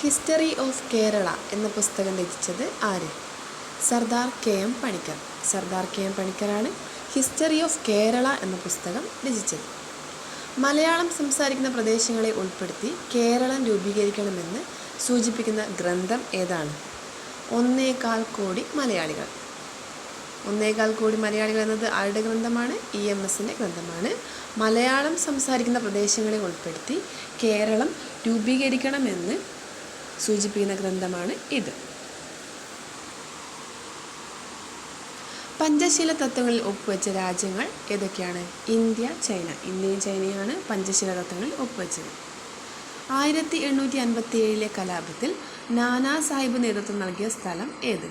History of Kerala എന്ന പുസ്തകം രചിച്ചത് ആര്? സർദാർ കെ.എം. പണിക്കർ. സർദാർ കെ.എം. പണിക്കരാണ് ഹിസ്റ്ററി ഓഫ് കേരള എന്ന പുസ്തകം രചിച്ചത്. മലയാളം സംസാരിക്കുന്ന പ്രദേശങ്ങളെ ഉൾപ്പെടുത്തി കേരളം രൂപീകരിക്കണമെന്ന് സൂചിപ്പിക്കുന്ന ഗ്രന്ഥം ഏതാണ്? 1.25 കോടി മലയാളികൾ. 1.25 കോടി മലയാളികൾ എന്നത് ആരുടെ ഗ്രന്ഥമാണ്? EMSൻ്റെ ഗ്രന്ഥമാണ്. മലയാളം സംസാരിക്കുന്ന പ്രദേശങ്ങളെ ഉൾപ്പെടുത്തി കേരളം രൂപീകരിക്കണമെന്ന് സൂചിപ്പിക്കുന്ന ഗ്രന്ഥമാണ് ഇത്. പഞ്ചശീല തത്വങ്ങളിൽ ഒപ്പുവെച്ച രാജ്യങ്ങൾ ഏതൊക്കെയാണ്? India, China. ഇന്ത്യയും ചൈനയാണ് പഞ്ചശീല തത്വങ്ങളിൽ ഒപ്പുവെച്ചത്. 1857 കലാപത്തിൽ നാനാ സാഹിബ് നേതൃത്വം നൽകിയ സ്ഥലം ഏത്?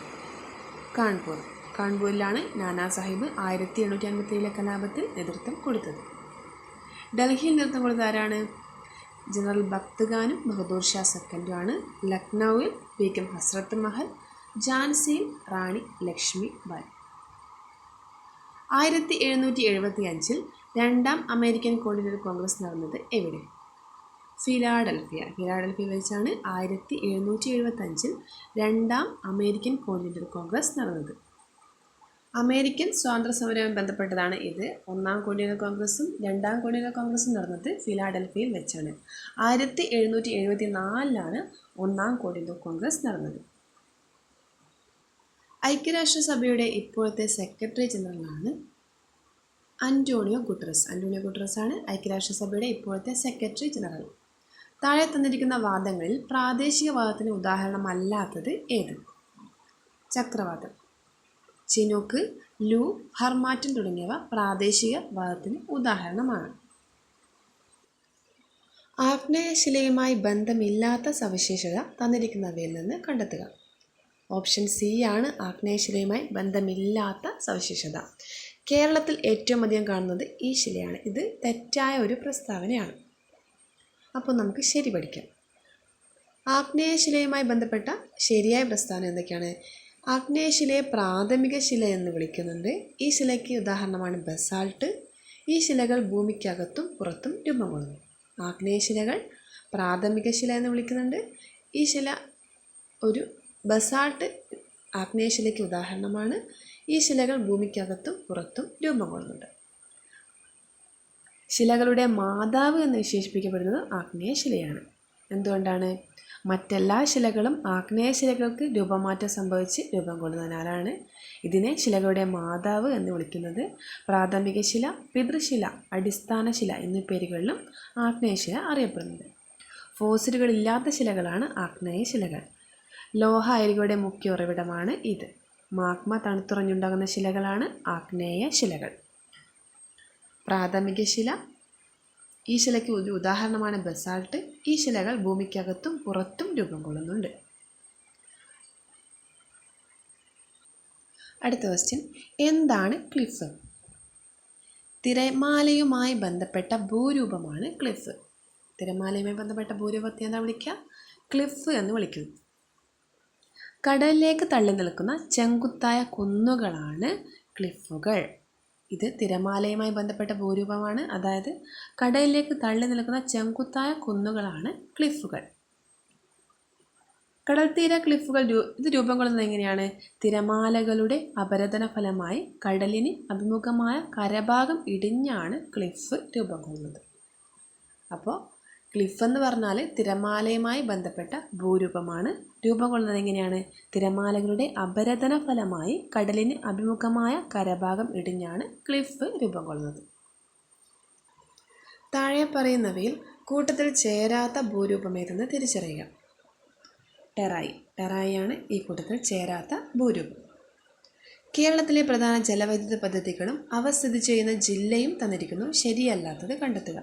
കാൺപൂർ. കാൺപൂരിലാണ് നാനാ സാഹിബ് 1857 കലാപത്തിൽ നേതൃത്വം കൊടുത്തത്. ഡൽഹിയിൽ നേതൃത്വം കൊടുത്തത് ആരാണ്? ജനറൽ ബക്ത്ഖാനും ബഹദൂർ ഷാ സെക്കൻഡുമാണ്. ലക്നൌവിൽ ബീഗം ഹസ്രത്ത് മഹൽ, ഝാൻസിയിൽ റാണി ലക്ഷ്മി ബായി. 1775 രണ്ടാം അമേരിക്കൻ കോണ്ടിനെൻ്റൽ കോൺഗ്രസ് നടന്നത് എവിടെ? ഫിലാഡൽഫിയ. ഫിലാഡൽഫിയ വെച്ചാണ് 1775 രണ്ടാം അമേരിക്കൻ കോണ്ടിനെൻ്റൽ കോൺഗ്രസ് നടന്നത്. അമേരിക്കൻ സ്വാതന്ത്ര്യ സമരവുമായി ബന്ധപ്പെട്ടതാണ് ഇത്. ഒന്നാം കോണ്ടിനെൻ്റൽ കോൺഗ്രസും രണ്ടാം കോണ്ടിനെൻ്റൽ കോൺഗ്രസും നടന്നത് ഫിലാഡൽഫിയയിൽ വെച്ചാണ്. 1774 ഒന്നാം കോണ്ടിനെൻ്റൽ കോൺഗ്രസ് നടന്നത്. ഐക്യരാഷ്ട്രസഭയുടെ ഇപ്പോഴത്തെ സെക്രട്ടറി ജനറലാണ് അന്റോണിയോ ഗുട്ടറസ്. അന്റോണിയോ ഗുട്ടറസ് ആണ് ഐക്യരാഷ്ട്രസഭയുടെ ഇപ്പോഴത്തെ സെക്രട്ടറി ജനറൽ. താഴെ തന്നിരിക്കുന്ന വാദങ്ങളിൽ പ്രാദേശികവാദത്തിന് ഉദാഹരണമല്ലാത്തത് ഏത്? ചക്രവാദം. ചിനൂക്ക്, ലൂ, ഹർമാറ്റൻ തുടങ്ങിയവ പ്രാദേശികവാദത്തിന് ഉദാഹരണമാണ്. ആഗ്നേയശിലയുമായി ബന്ധമില്ലാത്ത സവിശേഷത തന്നിരിക്കുന്നവയിൽ നിന്ന് കണ്ടെത്തുക. ഓപ്ഷൻ സി ആണ് ആഗ്നേയശിലയുമായി ബന്ധമില്ലാത്ത സവിശേഷത. കേരളത്തിൽ ഏറ്റവും അധികം കാണുന്നത് ഈ ശിലയാണ്. ഇത് തെറ്റായ ഒരു പ്രസ്താവനയാണ്. അപ്പോൾ നമുക്ക് ശരി പഠിക്കാം. ആഗ്നേയശിലയുമായി ബന്ധപ്പെട്ട ശരിയായ പ്രസ്താവന എന്തൊക്കെയാണ്? ആഗ്നേയശിലയെ പ്രാഥമിക ശില എന്ന് വിളിക്കുന്നുണ്ട്. ഈ ശിലയ്ക്ക് ഉദാഹരണമാണ് ബസാൾട്ട്. ഈ ശിലകൾ ഭൂമിക്കകത്തും പുറത്തും രൂപം കൊള്ളുന്നു. ആഗ്നേയശിലകൾ പ്രാഥമിക ശില എന്ന് വിളിക്കുന്നുണ്ട്. ഈ ശില ഒരു ബസാൾട്ട് ആഗ്നേയശിലയ്ക്ക് ഉദാഹരണമാണ്. ഈ ശിലകൾ ഭൂമിക്കകത്തും പുറത്തും രൂപം കൊള്ളുന്നുണ്ട്. ശിലകളുടെ മാതാവ് എന്ന് വിശേഷിപ്പിക്കപ്പെടുന്നത് ആഗ്നേയശിലയാണ്. എന്തുകൊണ്ടാണ്? മറ്റെല്ലാ ശിലകളും ആഗ്നേയശിലകൾക്ക് രൂപമാറ്റം സംഭവിച്ച് രൂപം കൊള്ളുന്നതിനാലാണ് ഇതിനെ ശിലകളുടെ മാതാവ് എന്ന് വിളിക്കുന്നത്. പ്രാഥമിക ശില, പിതൃശില, അടിസ്ഥാന ശില എന്നീ പേരുകളിലും ആഗ്നേയശില അറിയപ്പെടുന്നത്. ഫോസിലുകളില്ലാത്ത ശിലകളാണ് ആഗ്നേയശിലകൾ. ലോഹ അയിരുകളുടെ മുഖ്യ ഉറവിടമാണ് ഇത്. മാഗ്മ തണുത്തുറഞ്ഞുണ്ടാകുന്ന ശിലകളാണ് ആഗ്നേയ ശിലകൾ. പ്രാഥമിക ശില, ഈ ശിലയ്ക്ക് ഒരു ഉദാഹരണമാണ് ബസാൾട്ട്. ഈ ശിലകൾ ഭൂമിക്കകത്തും പുറത്തും രൂപം കൊള്ളുന്നുണ്ട്. അടുത്ത ക്വസ്റ്റ്യൻ, എന്താണ് ക്ലിഫ്? തിരമാലയുമായി ബന്ധപ്പെട്ട ഭൂരൂപമാണ് ക്ലിഫ്. തിരമാലയുമായി ബന്ധപ്പെട്ട ഭൂരൂപത്തെ എന്താ വിളിക്കുക? ക്ലിഫ് എന്ന് വിളിക്കുന്നു. കടലിലേക്ക് തള്ളി നിൽക്കുന്ന ചെങ്കുത്തായ കുന്നുകളാണ് ക്ലിഫുകൾ. ഇത് തിരമാലയുമായി ബന്ധപ്പെട്ട ഭൂരൂപമാണ്. അതായത് കടലിലേക്ക് തള്ളി നിൽക്കുന്ന ചെങ്കുത്തായ കുന്നുകളാണ് ക്ലിഫുകൾ. കടൽത്തീര ക്ലിഫുകൾ ഇത് രൂപം കൊള്ളുന്നത് എങ്ങനെയാണ്? തിരമാലകളുടെ അപരദന ഫലമായി കടലിന് അഭിമുഖമായ കരഭാഗം ഇടിഞ്ഞാണ് ക്ലിഫ് രൂപം കൊള്ളുന്നത്. അപ്പോൾ ക്ലിഫ് എന്ന് പറഞ്ഞാൽ തിരമാലയുമായി ബന്ധപ്പെട്ട ഭൂരൂപമാണ്. രൂപം കൊള്ളുന്നത് എങ്ങനെയാണ്? തിരമാലകളുടെ അപരദന ഫലമായി കടലിന് അഭിമുഖമായ കരഭാഗം ഇടിഞ്ഞാണ് ക്ലിഫ് രൂപം കൊള്ളുന്നത്. താഴെ പറയുന്നവയിൽ കൂട്ടത്തിൽ ചേരാത്ത ഭൂരൂപമേതെന്ന് തിരിച്ചറിയുക. ടെറായി. ടെറായിയാണ് ഈ കൂട്ടത്തിൽ ചേരാത്ത ഭൂരൂപം. കേരളത്തിലെ പ്രധാന ജലവൈദ്യുത പദ്ധതികളും അവ സ്ഥിതി ചെയ്യുന്ന ജില്ലയും തന്നിരിക്കുന്നു. ശരിയല്ലാത്തത് കണ്ടെത്തുക.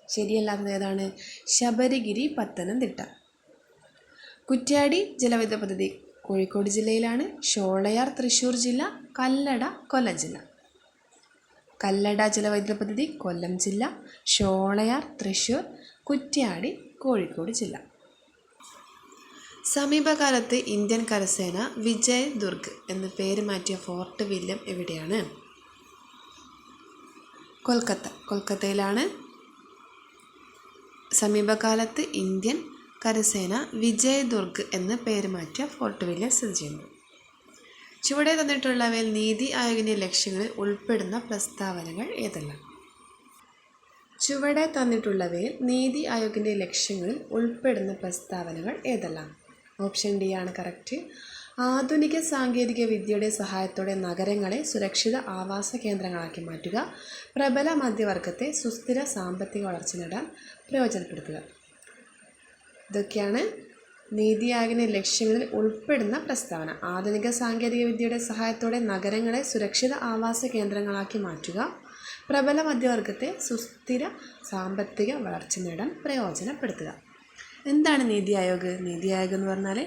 ശരിയല്ലാത്തത് ഏതാണ്? ശബരിഗിരി, പത്തനംതിട്ട. കുറ്റ്യാടി ജലവൈദ്യുത പദ്ധതി കോഴിക്കോട് ജില്ലയിലാണ്. ഷോളയാർ തൃശ്ശൂർ ജില്ല. കല്ലട കൊല്ലം ജില്ല. കല്ലട ജലവൈദ്യുത പദ്ധതി കൊല്ലം ജില്ല, ഷോളയാർ തൃശ്ശൂർ, കുറ്റ്യാടി കോഴിക്കോട് ജില്ല. സമീപകാലത്ത് ഇന്ത്യൻ കരസേന വിജയ് ദുർഗ് എന്ന് പേര് മാറ്റിയ ഫോർട്ട് വില്യം എവിടെയാണ്? കൊൽക്കത്ത. കൊൽക്കത്തയിലാണ് സമീപകാലത്ത് ഇന്ത്യൻ കരസേന വിജയ്ദുർഗ് എന്ന് പേര് മാറ്റിയ ഫോർട്ട് വില്യം സ്ഥിതി ചെയ്യുന്നു. ചുവടെ തന്നിട്ടുള്ളവയിൽ നീതി ആയോഗിൻ്റെ ലക്ഷ്യങ്ങളിൽ ഉൾപ്പെടുന്ന പ്രസ്താവനകൾ ഏതെല്ലാം? ചുവടെ തന്നിട്ടുള്ളവയിൽ നീതി ആയോഗിൻ്റെ ലക്ഷ്യങ്ങളിൽ ഉൾപ്പെടുന്ന പ്രസ്താവനകൾ ഏതെല്ലാം? ഓപ്ഷൻ ഡി ആണ് കറക്റ്റ്. ആധുനിക സാങ്കേതിക വിദ്യയുടെ സഹായത്തോടെ നഗരങ്ങളെ സുരക്ഷിത ആവാസ കേന്ദ്രങ്ങളാക്കി മാറ്റുക, പ്രബല മധ്യവർഗത്തെ സുസ്ഥിര സാമ്പത്തിക വളർച്ച നേടാൻ പ്രയോജനപ്പെടുത്തുക. ഇതൊക്കെയാണ് നീതി ആയോഗിൻ്റെ ലക്ഷ്യങ്ങളിൽ ഉൾപ്പെടുന്ന പ്രസ്താവന. ആധുനിക സാങ്കേതിക വിദ്യയുടെ സഹായത്തോടെ നഗരങ്ങളെ സുരക്ഷിത ആവാസ കേന്ദ്രങ്ങളാക്കി മാറ്റുക, പ്രബല മധ്യവർഗത്തെ സുസ്ഥിര സാമ്പത്തിക വളർച്ച നേടാൻ പ്രയോജനപ്പെടുത്തുക. എന്താണ് നീതി ആയോഗ്? നീതി ആയോഗ് എന്ന് പറഞ്ഞാൽ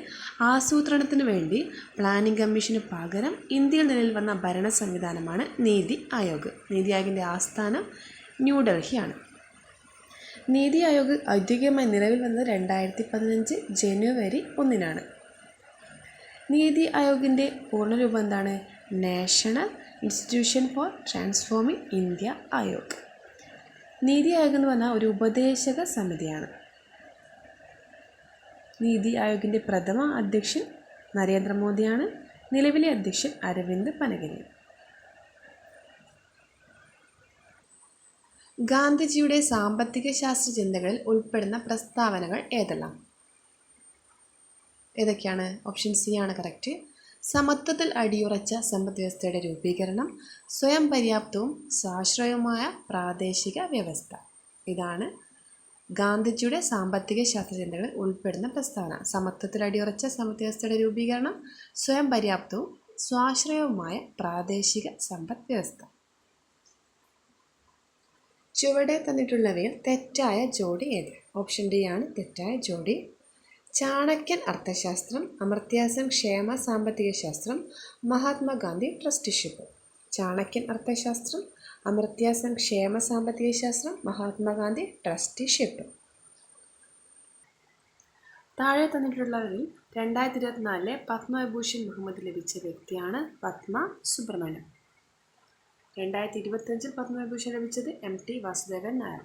ആസൂത്രണത്തിന് വേണ്ടി പ്ലാനിംഗ് കമ്മീഷന് പകരം ഇന്ത്യയിൽ നിലവിൽ വന്ന ഭരണ സംവിധാനമാണ് നീതി ആയോഗ്. നീതി ആയോഗിൻ്റെ ആസ്ഥാനം ന്യൂഡൽഹിയാണ്. നീതി ആയോഗ് ഔദ്യോഗികമായി നിലവിൽ വന്നത് 2015 ജനുവരി 1-നാണ്. നീതി ആയോഗിൻ്റെ പൂർണ്ണരൂപം എന്താണ്? National institution for transforming India Aayog. NITI Aayog എന്ന് പറഞ്ഞാൽ ഒരു ഉപദേശക സമിതിയാണ്. നീതി ആയോഗിൻ്റെ പ്രഥമ അധ്യക്ഷൻ നരേന്ദ്രമോദിയാണ്. നിലവിലെ അധ്യക്ഷൻ അരവിന്ദ് പനഗരിയാണ്. ഗാന്ധിജിയുടെ സാമ്പത്തിക ശാസ്ത്ര ചിന്തകളിൽ ഉൾപ്പെടുന്ന പ്രസ്താവനകൾ ഏതെല്ലാം? ഏതൊക്കെയാണ്? ഓപ്ഷൻ സി ആണ് കറക്റ്റ്. സമത്വത്തിൽ അടിയുറച്ച സമ്പദ് വ്യവസ്ഥയുടെ രൂപീകരണം, സ്വയം പര്യാപ്തവും സ്വാശ്രയവുമായ പ്രാദേശിക വ്യവസ്ഥ. ഇതാണ് ഗാന്ധിജിയുടെ സാമ്പത്തിക ശാസ്ത്ര ചിന്തകളിൽ ഉൾപ്പെടുന്ന പ്രസ്താവന. സമത്വത്തിൽ അടിയുറച്ച സമ്പദ് വ്യവസ്ഥയുടെ രൂപീകരണം, സ്വയം പര്യാപ്തവും സ്വാശ്രയവുമായ പ്രാദേശിക സമ്പദ് വ്യവസ്ഥ. ചുവടെ തന്നിട്ടുള്ളവയിൽ തെറ്റായ ജോഡി ഏത്? ഓപ്ഷൻ ഡി ആണ് തെറ്റായ ജോഡി. ചാണക്യൻ അർത്ഥശാസ്ത്രം, അമർത്യാസെൻ ക്ഷേമ സാമ്പത്തിക ശാസ്ത്രം, മഹാത്മാഗാന്ധി ട്രസ്റ്റിഷിപ്പ്. ചാണക്യൻ അർത്ഥശാസ്ത്രം, അമർത്യാസെൻ ക്ഷേമ സാമ്പത്തിക ശാസ്ത്രം, മഹാത്മാഗാന്ധി ട്രസ്റ്റിഷിപ്പ്. താഴെ തന്നിട്ടുള്ളവരിൽ 2024 പത്മവിഭൂഷൺ ബഹുമതി ലഭിച്ച വ്യക്തിയാണ് പത്മ സുബ്രഹ്മണ്യം. 2025 പത്മവിഭൂഷൺ ലഭിച്ചത് MT വാസുദേവൻ നായർ.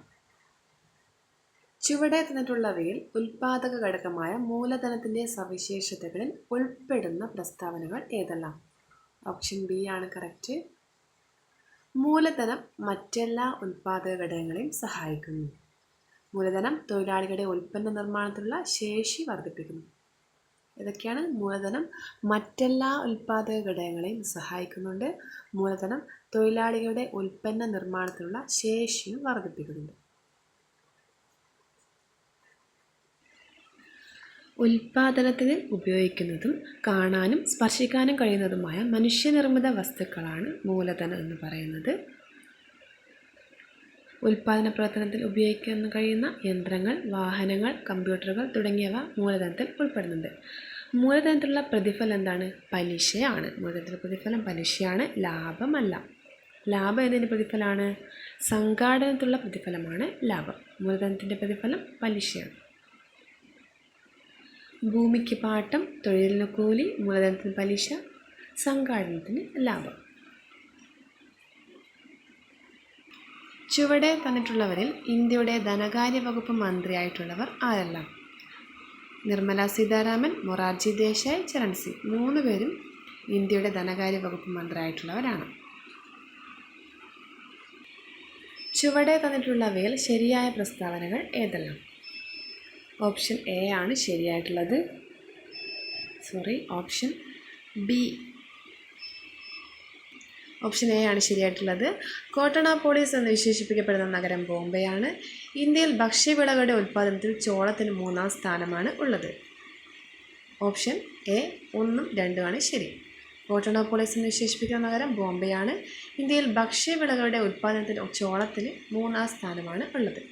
ചുവടെ തന്നിട്ടുള്ളവയിൽ ഉൽപാദക ഘടകമായ മൂലധനത്തിൻ്റെ സവിശേഷതകളിൽ ഉൾപ്പെടുന്ന പ്രസ്താവനകൾ ഏതെല്ലാം? ഓപ്ഷൻ ബി ആണ് കറക്റ്റ്. മൂലധനം മറ്റെല്ലാ ഉൽപാദക ഘടകങ്ങളെയും സഹായിക്കുന്നു. മൂലധനം തൊഴിലാളികളുടെ ഉൽപ്പന്ന നിർമ്മാണത്തിലുള്ള ശേഷി വർദ്ധിപ്പിക്കുന്നു. ഇതൊക്കെയാണ് മൂലധനം മറ്റെല്ലാ ഉൽപാദക ഘടകങ്ങളെയും സഹായിക്കുന്നുണ്ട്. മൂലധനം തൊഴിലാളികളുടെ ഉൽപ്പന്ന നിർമ്മാണത്തിലുള്ള ശേഷിയും വർദ്ധിപ്പിക്കുന്നുണ്ട്. ഉൽപാദനത്തിന് ഉപയോഗിക്കുന്നതും കാണാനും സ്പർശിക്കാനും കഴിയുന്നതുമായ മനുഷ്യനിർമ്മിത വസ്തുക്കളാണ് മൂലധനം എന്ന് പറയുന്നത്. ഉൽപാദന പ്രവർത്തനത്തിൽ ഉപയോഗിക്കാൻ കഴിയുന്ന യന്ത്രങ്ങൾ, വാഹനങ്ങൾ, കമ്പ്യൂട്ടറുകൾ തുടങ്ങിയവ മൂലധനത്തിൽ ഉൾപ്പെടുന്നുണ്ട്. മൂലധനത്തിലുള്ള പ്രതിഫലം എന്താണ്? പലിശയാണ്. മൂലധനത്തിലുള്ള പ്രതിഫലം പലിശയാണ്, ലാഭമല്ല. ലാഭം എന്നതിൻ്റെ പ്രതിഫലമാണ്? സംഘാടനത്തിലുള്ള പ്രതിഫലമാണ് ലാഭം. മൂലധനത്തിൻ്റെ പ്രതിഫലം പലിശയാണ്. ഭൂമിക്ക് പാട്ടം, തൊഴിലിന് കൂലി, മൂലധനത്തിന് പലിശ, സംഘാടനത്തിന് ലാഭം. ചുവടെ തന്നിട്ടുള്ളവരിൽ ഇന്ത്യയുടെ ധനകാര്യ വകുപ്പ് മന്ത്രിയായിട്ടുള്ളവർ ആരെല്ലാം? നിർമ്മല സീതാരാമൻ, മൊറാർജി ദേശായി, ചരൺ സിംഗ്. 3 പേരും ഇന്ത്യയുടെ ധനകാര്യ വകുപ്പ് മന്ത്രിയായിട്ടുള്ളവരാണ്. ചുവടെ തന്നിട്ടുള്ളവയിൽ ശരിയായ പ്രസ്താവനകൾ ഏതെല്ലാം? ഓപ്ഷൻ എ ആണ് ശരിയായിട്ടുള്ളത്. Option B. ഓപ്ഷൻ എ ആണ് ശരിയായിട്ടുള്ളത്. കോട്ടണാപോളിസ് എന്ന് വിശേഷിപ്പിക്കപ്പെടുന്ന നഗരം ബോംബെയാണ്. ഇന്ത്യയിൽ ഭക്ഷ്യവിളകളുടെ ഉൽപ്പാദനത്തിൽ ചോളത്തിന് 3-ാം സ്ഥാനമാണ് ഉള്ളത്. ഓപ്ഷൻ എ 1ഉം 2ഉം ആണ് ശരി. കോട്ടണാപോളിസ് എന്ന് വിശേഷിപ്പിക്കുന്ന നഗരം ബോംബെയാണ്. ഇന്ത്യയിൽ ഭക്ഷ്യവിളകളുടെ ഉൽപ്പാദനത്തിൽ ചോളത്തിന് 3-ാം സ്ഥാനമാണ് ഉള്ളത്.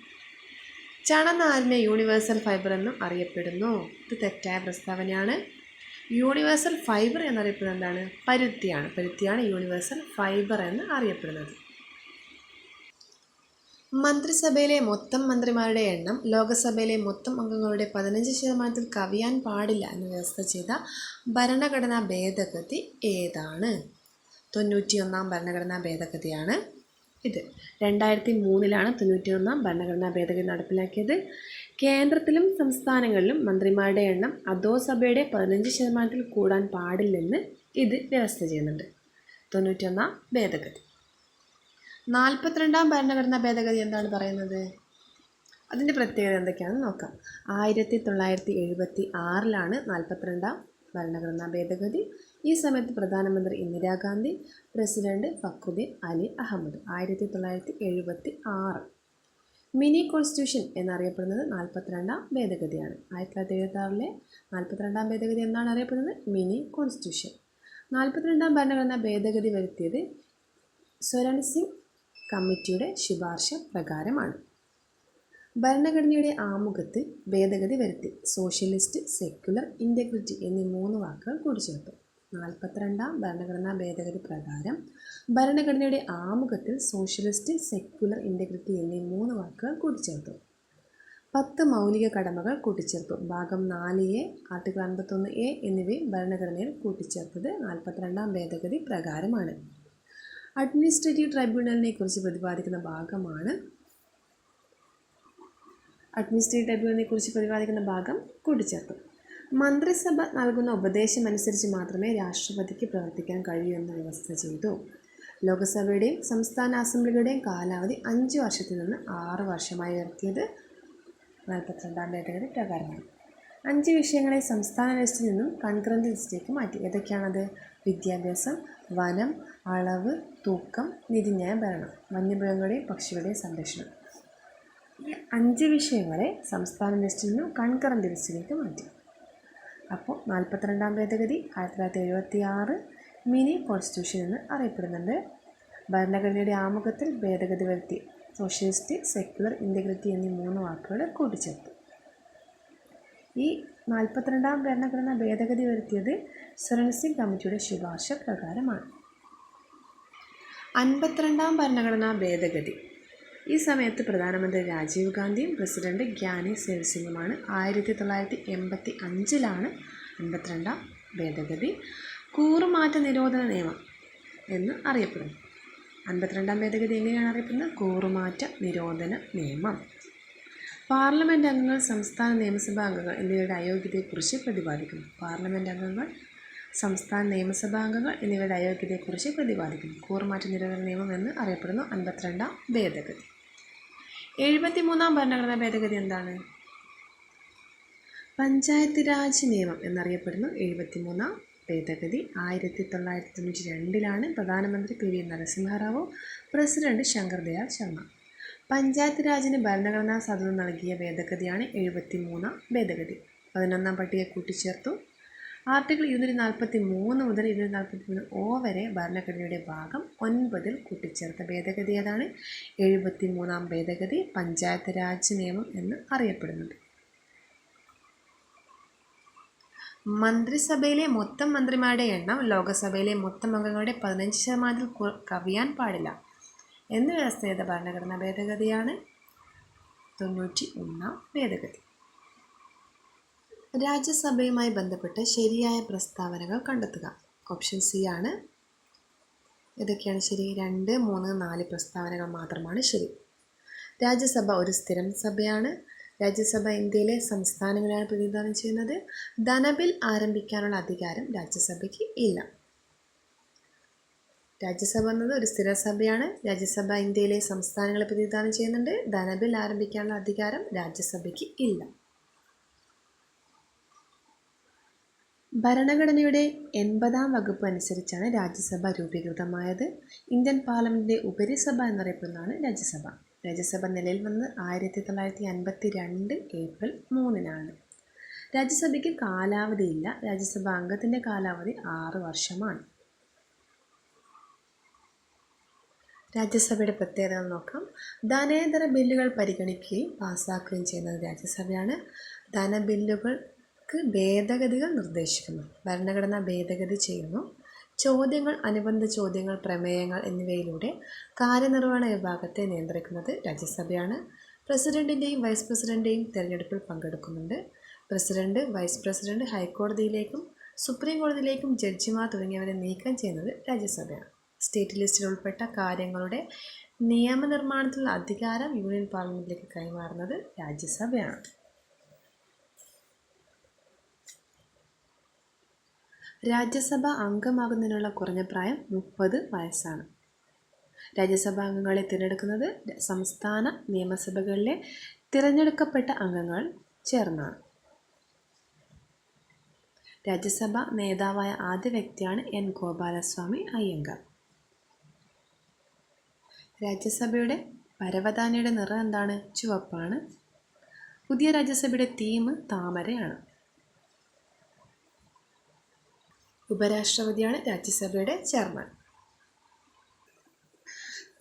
ചണനാരിനെ യൂണിവേഴ്സൽ ഫൈബർ എന്നും അറിയപ്പെടുന്നു. ഇത് തെറ്റായ പ്രസ്താവനയാണ്. യൂണിവേഴ്സൽ ഫൈബർ എന്നറിയപ്പെടുന്നത് എന്താണ്? പരുത്തിയാണ്. പരുത്തിയാണ് യൂണിവേഴ്സൽ ഫൈബർ എന്ന് അറിയപ്പെടുന്നത്. മന്ത്രിസഭയിലെ മൊത്തം മന്ത്രിമാരുടെ എണ്ണം ലോകസഭയിലെ മൊത്തം അംഗങ്ങളുടെ 15% കവിയാൻ പാടില്ല എന്ന് വ്യവസ്ഥ ചെയ്ത ഭരണഘടനാ ഭേദഗതി ഏതാണ്? 91-ാം ഭരണഘടനാ ഭേദഗതിയാണ് ഇത്. 2003-ലാണ് 91-ാം ഭരണഘടനാ ഭേദഗതി നടപ്പിലാക്കിയത്. കേന്ദ്രത്തിലും സംസ്ഥാനങ്ങളിലും മന്ത്രിമാരുടെ എണ്ണം അധോസഭയുടെ 15% കൂടാൻ പാടില്ലെന്ന് ഇത് വ്യവസ്ഥ ചെയ്യുന്നുണ്ട്. 91 ഭേദഗതി. 42 ഭരണഘടനാ ഭേദഗതി എന്താണ് പറയുന്നത്? അതിൻ്റെ പ്രത്യേകത എന്തൊക്കെയാണെന്ന് നോക്കാം. 1976 42 ഭരണഘടനാ ഭേദഗതി. ഈ സമയത്ത് പ്രധാനമന്ത്രി Indira Gandhi, president Fakhruddin Ali Ahmed. 1976. Mini constitution എന്നറിയപ്പെടുന്നത് 42 ഭേദഗതിയാണ്. 1976 42 ഭേദഗതി എന്നാണ് അറിയപ്പെടുന്നത്? Mini constitution. 42 ഭരണഘടനാ ഭേദഗതി വരുത്തിയത് സ്വരൺ സിംഗ് കമ്മിറ്റിയുടെ ശുപാർശ പ്രകാരമാണ്. ഭരണഘടനയുടെ ആമുഖത്തിൽ ഭേദഗതി വരുത്തി സോഷ്യലിസ്റ്റ്, സെക്യുലർ, ഇൻ്റഗ്രിറ്റി എന്നീ 3 വാക്കുകൾ കൂട്ടിച്ചേർത്തു. 42 ഭരണഘടനാ ഭേദഗതി പ്രകാരം ഭരണഘടനയുടെ ആമുഖത്തിൽ സോഷ്യലിസ്റ്റ്, സെക്യുലർ, ഇൻ്റഗ്രിറ്റി എന്നീ 3 വാക്കുകൾ കൂട്ടിച്ചേർത്തു. 10 മൗലിക കടമകൾ കൂട്ടിച്ചേർത്തു. ഭാഗം 4A, ആർട്ടിക്കിൾ 51A എന്നിവയും ഭരണഘടനയിൽ കൂട്ടിച്ചേർത്തത് 42 ഭേദഗതി പ്രകാരമാണ്. അഡ്മിനിസ്ട്രേറ്റീവ് ട്രൈബ്യൂണലിനെ കുറിച്ച് പ്രതിപാദിക്കുന്ന ഭാഗം കൂട്ടിച്ചേർത്തു. മന്ത്രിസഭ നൽകുന്ന ഉപദേശമനുസരിച്ച് മാത്രമേ രാഷ്ട്രപതിക്ക് പ്രവർത്തിക്കാൻ കഴിയൂ എന്ന് വ്യവസ്ഥ ചെയ്തു. ലോക്സഭയുടെയും സംസ്ഥാന അസംബ്ലികളുടെയും കാലാവധി 5 വർഷത്തിൽ നിന്ന് 6 വർഷമായി ഉയർത്തിയത് 42 ഭേദഗതി പ്രകാരമാണ്. 5 വിഷയങ്ങളെ സംസ്ഥാന ലിസ്റ്റിൽ നിന്നും കൺകറന്റ് ലിസ്റ്റിലേക്ക് മാറ്റി. ഏതൊക്കെയാണത്? വിദ്യാഭ്യാസം, വനം, അളവ്, തൂക്കം, നീതിന്യായ ഭരണം, വന്യമൃഗങ്ങളുടെയും പക്ഷികളുടെയും സംരക്ഷണം. ഈ 5 വിഷയങ്ങളെ സംസ്ഥാന ലിസ്റ്റിൽ നിന്നും കൺകറന്റ് ലിസ്റ്റിലേക്ക് മാറ്റി. അപ്പോൾ 42 ഭേദഗതി 1976 മിനി കോൺസ്റ്റിറ്റ്യൂഷൻ എന്ന് അറിയപ്പെടുന്നുണ്ട്. ഭരണഘടനയുടെ ആമുഖത്തിൽ ഭേദഗതി വരുത്തി സോഷ്യലിസ്റ്റ്, സെക്യുലർ, ഇൻ്റഗ്രിറ്റി എന്നീ 3 വാക്കുകൾ കൂട്ടിച്ചേർത്തു. ഈ 42 ഭരണഘടനാ ഭേദഗതി വരുത്തിയത് സ്വരൺ സിംഗ് കമ്മിറ്റിയുടെ ശുപാർശ പ്രകാരമാണ്. 52 ഭരണഘടനാ ഭേദഗതി. ഈ സമയത്ത് പ്രധാനമന്ത്രി രാജീവ് ഗാന്ധിയും പ്രസിഡന്റ് ഗ്യാനി സേവ് സിംഗുമാണ്. 1985 52 ഭേദഗതി കൂറുമാറ്റ നിരോധന നിയമം എന്ന് അറിയപ്പെടുന്നു. 52 ഭേദഗതി എങ്ങനെയാണ് അറിയപ്പെടുന്നത്? കൂറുമാറ്റ നിരോധന നിയമം. പാർലമെൻറ്റ് അംഗങ്ങൾ, സംസ്ഥാന നിയമസഭാ അംഗങ്ങൾ എന്നിവയുടെ അയോഗ്യതയെക്കുറിച്ച് പ്രതിപാദിക്കുന്നു. പാർലമെൻറ്റ് അംഗങ്ങൾ, സംസ്ഥാന നിയമസഭാ അംഗങ്ങൾ എന്നിവയുടെ അയോഗ്യതയെക്കുറിച്ച് പ്രതിപാദിക്കുന്നു. കൂറുമാറ്റ നിരോധന നിയമം എന്ന് അറിയപ്പെടുന്നു 52 ഭേദഗതി. 73 ഭരണഘടനാ ഭേദഗതി എന്താണ്? പഞ്ചായത്ത് രാജ് നിയമം എന്നറിയപ്പെടുന്നു 73 ഭേദഗതി. 1992 പ്രധാനമന്ത്രി PV നരസിംഹറാവു, പ്രസിഡന്റ് ശങ്കർ ദയാൽ ശർമ്മ. പഞ്ചായത്ത് രാജിന് ഭരണഘടനാ സാധുത നൽകിയ ഭേദഗതിയാണ് 73 ഭേദഗതി. 11 പട്ടിക കൂട്ടിച്ചേർത്തു. ആർട്ടിക്കിൾ 243 മുതൽ 243O വരെ ഭരണഘടനയുടെ ഭാഗം 9 കൂട്ടിച്ചേർത്ത ഭേദഗതി ഏതാണ്? 73 ഭേദഗതി, പഞ്ചായത്ത് രാജ് നിയമം എന്ന് അറിയപ്പെടുന്നത്. മന്ത്രിസഭയിലെ മൊത്തം മന്ത്രിമാരുടെ എണ്ണം ലോകസഭയിലെ മൊത്തം അംഗങ്ങളുടെ 15% കവിയാൻ പാടില്ല എന്ന് വ്യവസ്ഥ ചെയ്ത ഭരണഘടനാ ഭേദഗതിയാണ് 91 ഭേദഗതി. രാജ്യസഭയുമായി ബന്ധപ്പെട്ട് ശരിയായ പ്രസ്താവനകൾ കണ്ടെത്തുക. ഓപ്ഷൻ സി ആണ്. ഇതൊക്കെയാണ് ശരി? 2, 3, 4 പ്രസ്താവനകൾ മാത്രമാണ് ശരി. രാജ്യസഭ ഒരു സ്ഥിരം സഭയാണ്. രാജ്യസഭ ഇന്ത്യയിലെ സംസ്ഥാനങ്ങളെയാണ് പ്രതിനിധാനം ചെയ്യുന്നത്. ധനബിൽ ആരംഭിക്കാനുള്ള അധികാരം രാജ്യസഭയ്ക്ക് ഇല്ല. രാജ്യസഭ എന്നത് ഒരു സ്ഥിര സഭയാണ്. രാജ്യസഭ ഇന്ത്യയിലെ സംസ്ഥാനങ്ങളെ പ്രതിനിധാനം ചെയ്യുന്നുണ്ട്. ധനബിൽ ആരംഭിക്കാനുള്ള അധികാരം രാജ്യസഭയ്ക്ക് ഇല്ല. ഭരണഘടനയുടെ 80ാം വകുപ്പ് അനുസരിച്ചാണ് രാജ്യസഭ രൂപീകൃതമായത്. ഇന്ത്യൻ പാർലമെൻറ്റിൻ്റെ ഉപരിസഭ എന്നറിയപ്പെടുന്നതാണ് രാജ്യസഭ. രാജ്യസഭ നിലയിൽ വന്നത് 1952 ഏപ്രിൽ 3 രാജ്യസഭയ്ക്ക് കാലാവധിയില്ല. രാജ്യസഭാ അംഗത്തിൻ്റെ കാലാവധി 6 വർഷമാണ്. രാജ്യസഭയുടെ പ്രത്യേകതകൾ നോക്കാം. ധനേതര ബില്ലുകൾ പരിഗണിക്കുകയും പാസ്സാക്കുകയും ചെയ്യുന്നത് രാജ്യസഭയാണ്. ധനബില്ലുകൾക്ക് ഭേദഗതികൾ നിർദ്ദേശിക്കുന്നു. ഭരണഘടന ഭേദഗതി ചെയ്യുന്നു. ചോദ്യങ്ങൾ, അനുബന്ധ ചോദ്യങ്ങൾ, പ്രമേയങ്ങൾ എന്നിവയിലൂടെ കാര്യനിർവഹണ വിഭാഗത്തെ നിയന്ത്രിക്കുന്നത് രാജ്യസഭയാണ്. പ്രസിഡന്റിൻ്റെയും വൈസ് പ്രസിഡന്റിൻ്റെയും തിരഞ്ഞെടുപ്പിൽ പങ്കെടുക്കുന്നുണ്ട്. പ്രസിഡന്റ്, വൈസ് പ്രസിഡന്റ് ഹൈക്കോടതിയിലേക്കും സുപ്രീം കോടതിയിലേക്കും ജഡ്ജിമാർ തുടങ്ങിയവരെ നീക്കം ചെയ്യുന്നത് രാജ്യസഭയാണ്. സ്റ്റേറ്റ് ലിസ്റ്റിൽ ഉൾപ്പെട്ട കാര്യങ്ങളുടെ നിയമനിർമ്മാണത്തിലുള്ള അധികാരം യൂണിയൻ പാർലമെൻറ്റിലേക്ക് കൈമാറുന്നത് രാജ്യസഭയാണ്. രാജ്യസഭ അംഗമാകുന്നതിനുള്ള കുറഞ്ഞ പ്രായം 30 വയസ്സാണ്. രാജ്യസഭാ അംഗങ്ങളെ തിരഞ്ഞെടുക്കുന്നത് സംസ്ഥാന നിയമസഭകളിലെ തിരഞ്ഞെടുക്കപ്പെട്ട അംഗങ്ങൾ ചേർന്നാണ്. രാജ്യസഭാ നേതാവായ ആദ്യ വ്യക്തിയാണ് എൻ ഗോപാലസ്വാമി അയ്യങ്കാർ. രാജ്യസഭയുടെ പരവതാനിയുടെ നിറം എന്താണ്? ചുവപ്പാണ്. പുതിയ രാജ്യസഭയുടെ തീം താമരയാണ്. ഉപരാഷ്ട്രപതിയാണ് രാജ്യസഭയുടെ ചെയർമാൻ.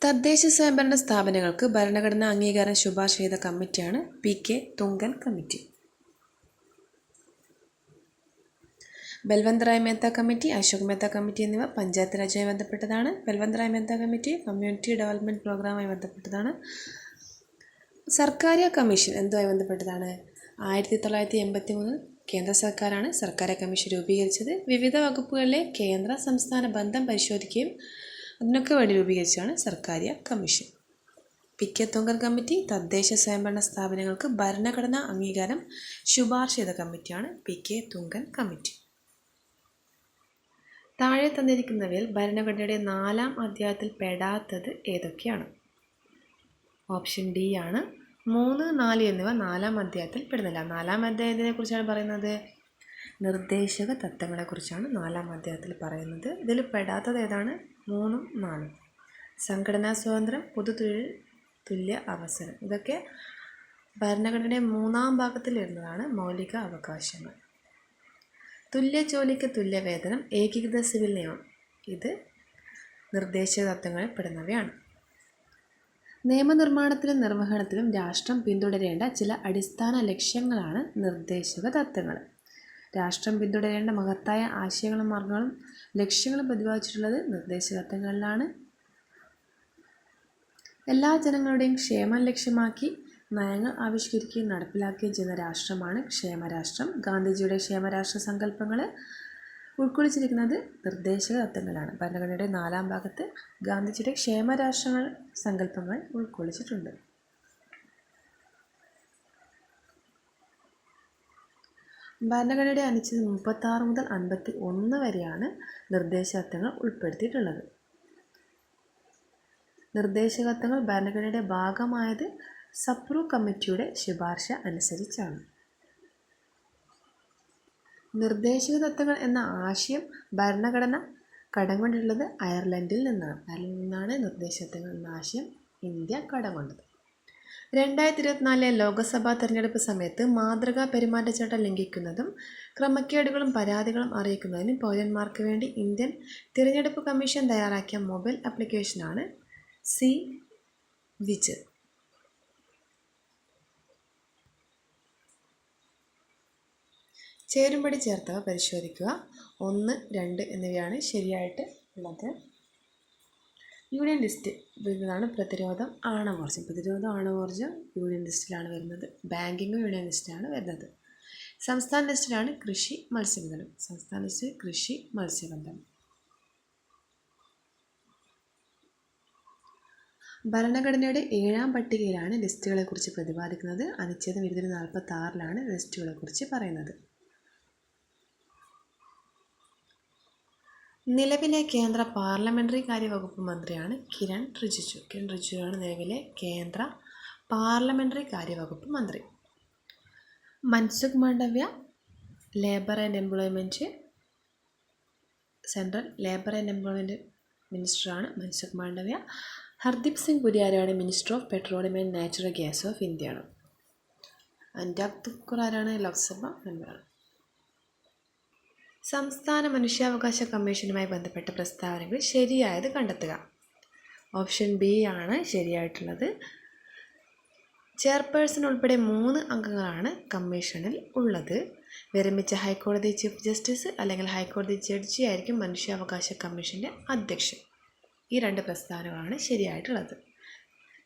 തദ്ദേശ സ്വയംഭരണ സ്ഥാപനങ്ങൾക്ക് ഭരണഘടനാ അംഗീകാരം ശുപാർശ ചെയ്ത കമ്മിറ്റിയാണ് PK Thungon committee. Balwant Rai Mehta committee, Ashok Mehta committee എന്നിവ പഞ്ചായത്ത് രാജുമായി ബന്ധപ്പെട്ടതാണ്. Balwant Rai Mehta committee community development പ്രോഗ്രാമുമായി ബന്ധപ്പെട്ടതാണ്. സർക്കാരിയ കമ്മീഷൻ എന്തുമായി ബന്ധപ്പെട്ടതാണ്? 1983 കേന്ദ്ര സർക്കാരാണ് സർക്കാരിയ കമ്മീഷൻ രൂപീകരിച്ചത്. വിവിധ വകുപ്പുകളിലെ കേന്ദ്ര സംസ്ഥാന ബന്ധം പരിശോധിക്കുകയും അതിനൊക്കെ വേണ്ടി രൂപീകരിച്ചാണ് Sarkaria commission. PK Thungon committee തദ്ദേശ സ്വയംഭരണ സ്ഥാപനങ്ങൾക്ക് ഭരണഘടനാ അംഗീകാരം ശുപാർശ ചെയ്ത കമ്മിറ്റിയാണ് PK തുംഗൻ കമ്മിറ്റി. താഴെ തന്നിരിക്കുന്നവയിൽ ഭരണഘടനയുടെ 4-ാം അധ്യായത്തിൽ പെടാത്തത് ഏതൊക്കെയാണ്? ഓപ്ഷൻ D ആണ്. 3, 4 എന്നിവ 4-ാം അധ്യായത്തിൽ പെടുന്നില്ല. 4-ാം അധ്യായത്തിനെ കുറിച്ചാണ് പറയുന്നത്. നിർദ്ദേശക തത്വങ്ങളെക്കുറിച്ചാണ് 4-ാം അധ്യായത്തിൽ പറയുന്നത്. ഇതിൽ പെടാത്തത് ഏതാണ്? 3ഉം 4ഉം. സംഘടനാ സ്വാതന്ത്ര്യം, പൊതുതൊഴിൽ, തുല്യ അവസരം, ഇതൊക്കെ ഭരണഘടനയുടെ 3-ാം ഭാഗത്തിൽ വരുന്നതാണ് മൗലിക അവകാശങ്ങൾ. തുല്യ ജോലിക്ക് തുല്യ വേതനം, ഏകീകൃത സിവിൽ നിയമം, ഇത് നിർദ്ദേശക തത്വങ്ങളിൽ പെടുന്നവയാണ്. നിയമനിർമ്മാണത്തിലും നിർവഹണത്തിലും രാഷ്ട്രം പിന്തുടരേണ്ട ചില അടിസ്ഥാന ലക്ഷ്യങ്ങളാണ് നിർദ്ദേശക തത്വങ്ങൾ. രാഷ്ട്രം പിന്തുടരേണ്ട മഹത്തായ ആശയങ്ങളും മാർഗങ്ങളും ലക്ഷ്യങ്ങളും പ്രതിപാദിച്ചിട്ടുള്ളത് നിർദ്ദേശക തത്വങ്ങളിലാണ്. എല്ലാ ജനങ്ങളുടെയും ക്ഷേമം ലക്ഷ്യമാക്കി നയങ്ങൾ ആവിഷ്കരിക്കുകയും നടപ്പിലാക്കുകയും ചെയ്യുന്ന രാഷ്ട്രമാണ് ക്ഷേമരാഷ്ട്രം. ഗാന്ധിജിയുടെ ക്ഷേമരാഷ്ട്ര സങ്കല്പങ്ങൾ ഉൾക്കൊള്ളിച്ചിരിക്കുന്നത് നിർദ്ദേശക തത്വങ്ങളാണ്. ഭരണഘടനയുടെ 4-ാം ഭാഗത്ത് ഗാന്ധിജിയുടെ ക്ഷേമരാഷ്ട്രങ്ങൾ സങ്കല്പങ്ങൾ ഉൾക്കൊള്ളിച്ചിട്ടുണ്ട്. ഭരണഘടനയുടെ അനുച്ഛേദം 36 മുതൽ 51 വരെയാണ് നിർദ്ദേശക തത്വങ്ങൾ ഉൾപ്പെടുത്തിയിട്ടുള്ളത്. നിർദ്ദേശക തത്വങ്ങൾ ഭരണഘടനയുടെ ഭാഗമായത് സപ്രു കമ്മിറ്റിയുടെ ശുപാർശ അനുസരിച്ചാണ്. നിർദ്ദേശക തത്വങ്ങൾ എന്ന ആശയം ഭരണഘടന കടം കൊണ്ടിട്ടുള്ളത് അയർലൻഡിൽ നിന്നാണ്. അയർലൻഡിൽ നിന്നാണ് നിർദ്ദേശക തത്വങ്ങൾ എന്ന ആശയം ഇന്ത്യ കടം കൊണ്ടത്. 2024 ലോക്സഭാ തെരഞ്ഞെടുപ്പ് സമയത്ത് മാതൃകാ പെരുമാറ്റച്ചട്ടം ലംഘിക്കുന്നതും ക്രമക്കേടുകളും പരാതികളും അറിയിക്കുന്നതിനും പൗരന്മാർക്ക് വേണ്ടി ഇന്ത്യൻ തിരഞ്ഞെടുപ്പ് കമ്മീഷൻ തയ്യാറാക്കിയ മൊബൈൽ ആപ്ലിക്കേഷനാണ് വിജിൽ. ചേരുംപടി ചേർത്തവ പരിശോധിക്കുക. 1, 2 എന്നിവയാണ് ശരിയായിട്ട് ഉള്ളത്. യൂണിയൻ ലിസ്റ്റ് വരുന്നതാണ് പ്രതിരോധം, ആണവോർജ്ജം. പ്രതിരോധം, ആണവോർജ്ജം യൂണിയൻ ലിസ്റ്റിലാണ് വരുന്നത്. ബാങ്കിങ്ങും യൂണിയൻ ലിസ്റ്റിലാണ് വരുന്നത്. സംസ്ഥാന ലിസ്റ്റിലാണ് കൃഷി, മത്സ്യബന്ധനം. സംസ്ഥാന ലിസ്റ്റ് കൃഷി, മത്സ്യബന്ധനം. ഭരണഘടനയുടെ 7-ാം പട്ടികയിലാണ് ലിസ്റ്റുകളെക്കുറിച്ച് പ്രതിപാദിക്കുന്നത്. അനുച്ഛേദം 246-ലാണ് ലിസ്റ്റുകളെക്കുറിച്ച് പറയുന്നത്. നിലവിലെ കേന്ദ്ര പാർലമെൻ്ററി കാര്യ വകുപ്പ് മന്ത്രിയാണ് കിരൺ റിജിജു. കിരൺ റിജിജുവാണ് നിലവിലെ കേന്ദ്ര പാർലമെൻ്ററി കാര്യ വകുപ്പ് മന്ത്രി. Mansukh Mandaviya labour and employment, central labour and employment മിനിസ്റ്ററാണ് മൻസുഖ് മാണ്ഡവ്യ. ഹർദീപ് സിംഗ് പുരി ആരാണ്? Minister of petroleum and natural gas of ഇന്ത്യയാണ്. അനുരാഗ് തുക്കൂർ ആരാണ്? ലോക്സഭ മെമ്പറാണ്. സംസ്ഥാന മനുഷ്യാവകാശ കമ്മീഷനുമായി ബന്ധപ്പെട്ട പ്രസ്താവനകൾ ശരിയായത് കണ്ടെത്തുക. ഓപ്ഷൻ B ആണ് ശരിയായിട്ടുള്ളത്. ചെയർപേഴ്സൺ ഉൾപ്പെടെ 3 അംഗങ്ങളാണ് കമ്മീഷനിൽ ഉള്ളത്. വിരമിച്ച ഹൈക്കോടതി ചീഫ് ജസ്റ്റിസ് അല്ലെങ്കിൽ ഹൈക്കോടതി ജഡ്ജി ആയിരിക്കും മനുഷ്യാവകാശ കമ്മീഷൻ്റെ അധ്യക്ഷൻ. ഈ 2 പ്രസ്താവനകളാണ് ശരിയായിട്ടുള്ളത്.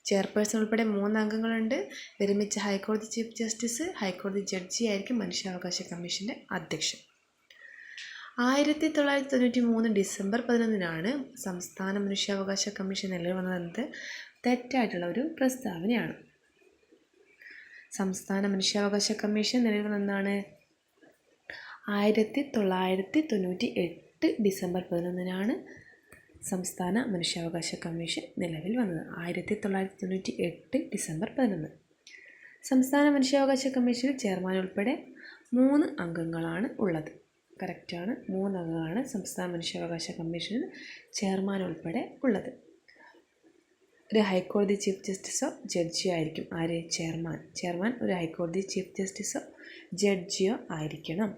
ചെയർപേഴ്സൺ ഉൾപ്പെടെ 3 അംഗങ്ങളുണ്ട്. വിരമിച്ച ഹൈക്കോടതി ചീഫ് ജസ്റ്റിസ്, ഹൈക്കോടതി ജഡ്ജി ആയിരിക്കും മനുഷ്യാവകാശ കമ്മീഷൻ്റെ അധ്യക്ഷൻ. 1993 ഡിസംബർ 11-നാണ് സംസ്ഥാന മനുഷ്യാവകാശ കമ്മീഷൻ നിലവിൽ വന്നത്. തെറ്റായിട്ടുള്ള ഒരു പ്രസ്താവനയാണ്. സംസ്ഥാന മനുഷ്യാവകാശ കമ്മീഷൻ നിലവിൽ വന്നതാണ് 1998 ഡിസംബർ 11 സംസ്ഥാന മനുഷ്യാവകാശ കമ്മീഷൻ നിലവിൽ വന്നത്. 1998 ഡിസംബർ 11. സംസ്ഥാന മനുഷ്യാവകാശ കമ്മീഷനിൽ ചെയർമാൻ ഉൾപ്പെടെ 3 അംഗങ്ങളാണ് ഉള്ളത്. കറക്റ്റാണ്, 3 അംഗങ്ങളാണ് സംസ്ഥാന മനുഷ്യാവകാശ കമ്മീഷനിൽ ചെയർമാൻ ഉൾപ്പെടെ ഉള്ളത്. ഒരു ഹൈക്കോടതി ചീഫ് ജസ്റ്റിസോ ജഡ്ജിയോ ആയിരിക്കും ആര്? ചെയർമാൻ ഒരു ഹൈക്കോടതി ചീഫ് ജസ്റ്റിസോ ജഡ്ജിയോ ആയിരിക്കണം.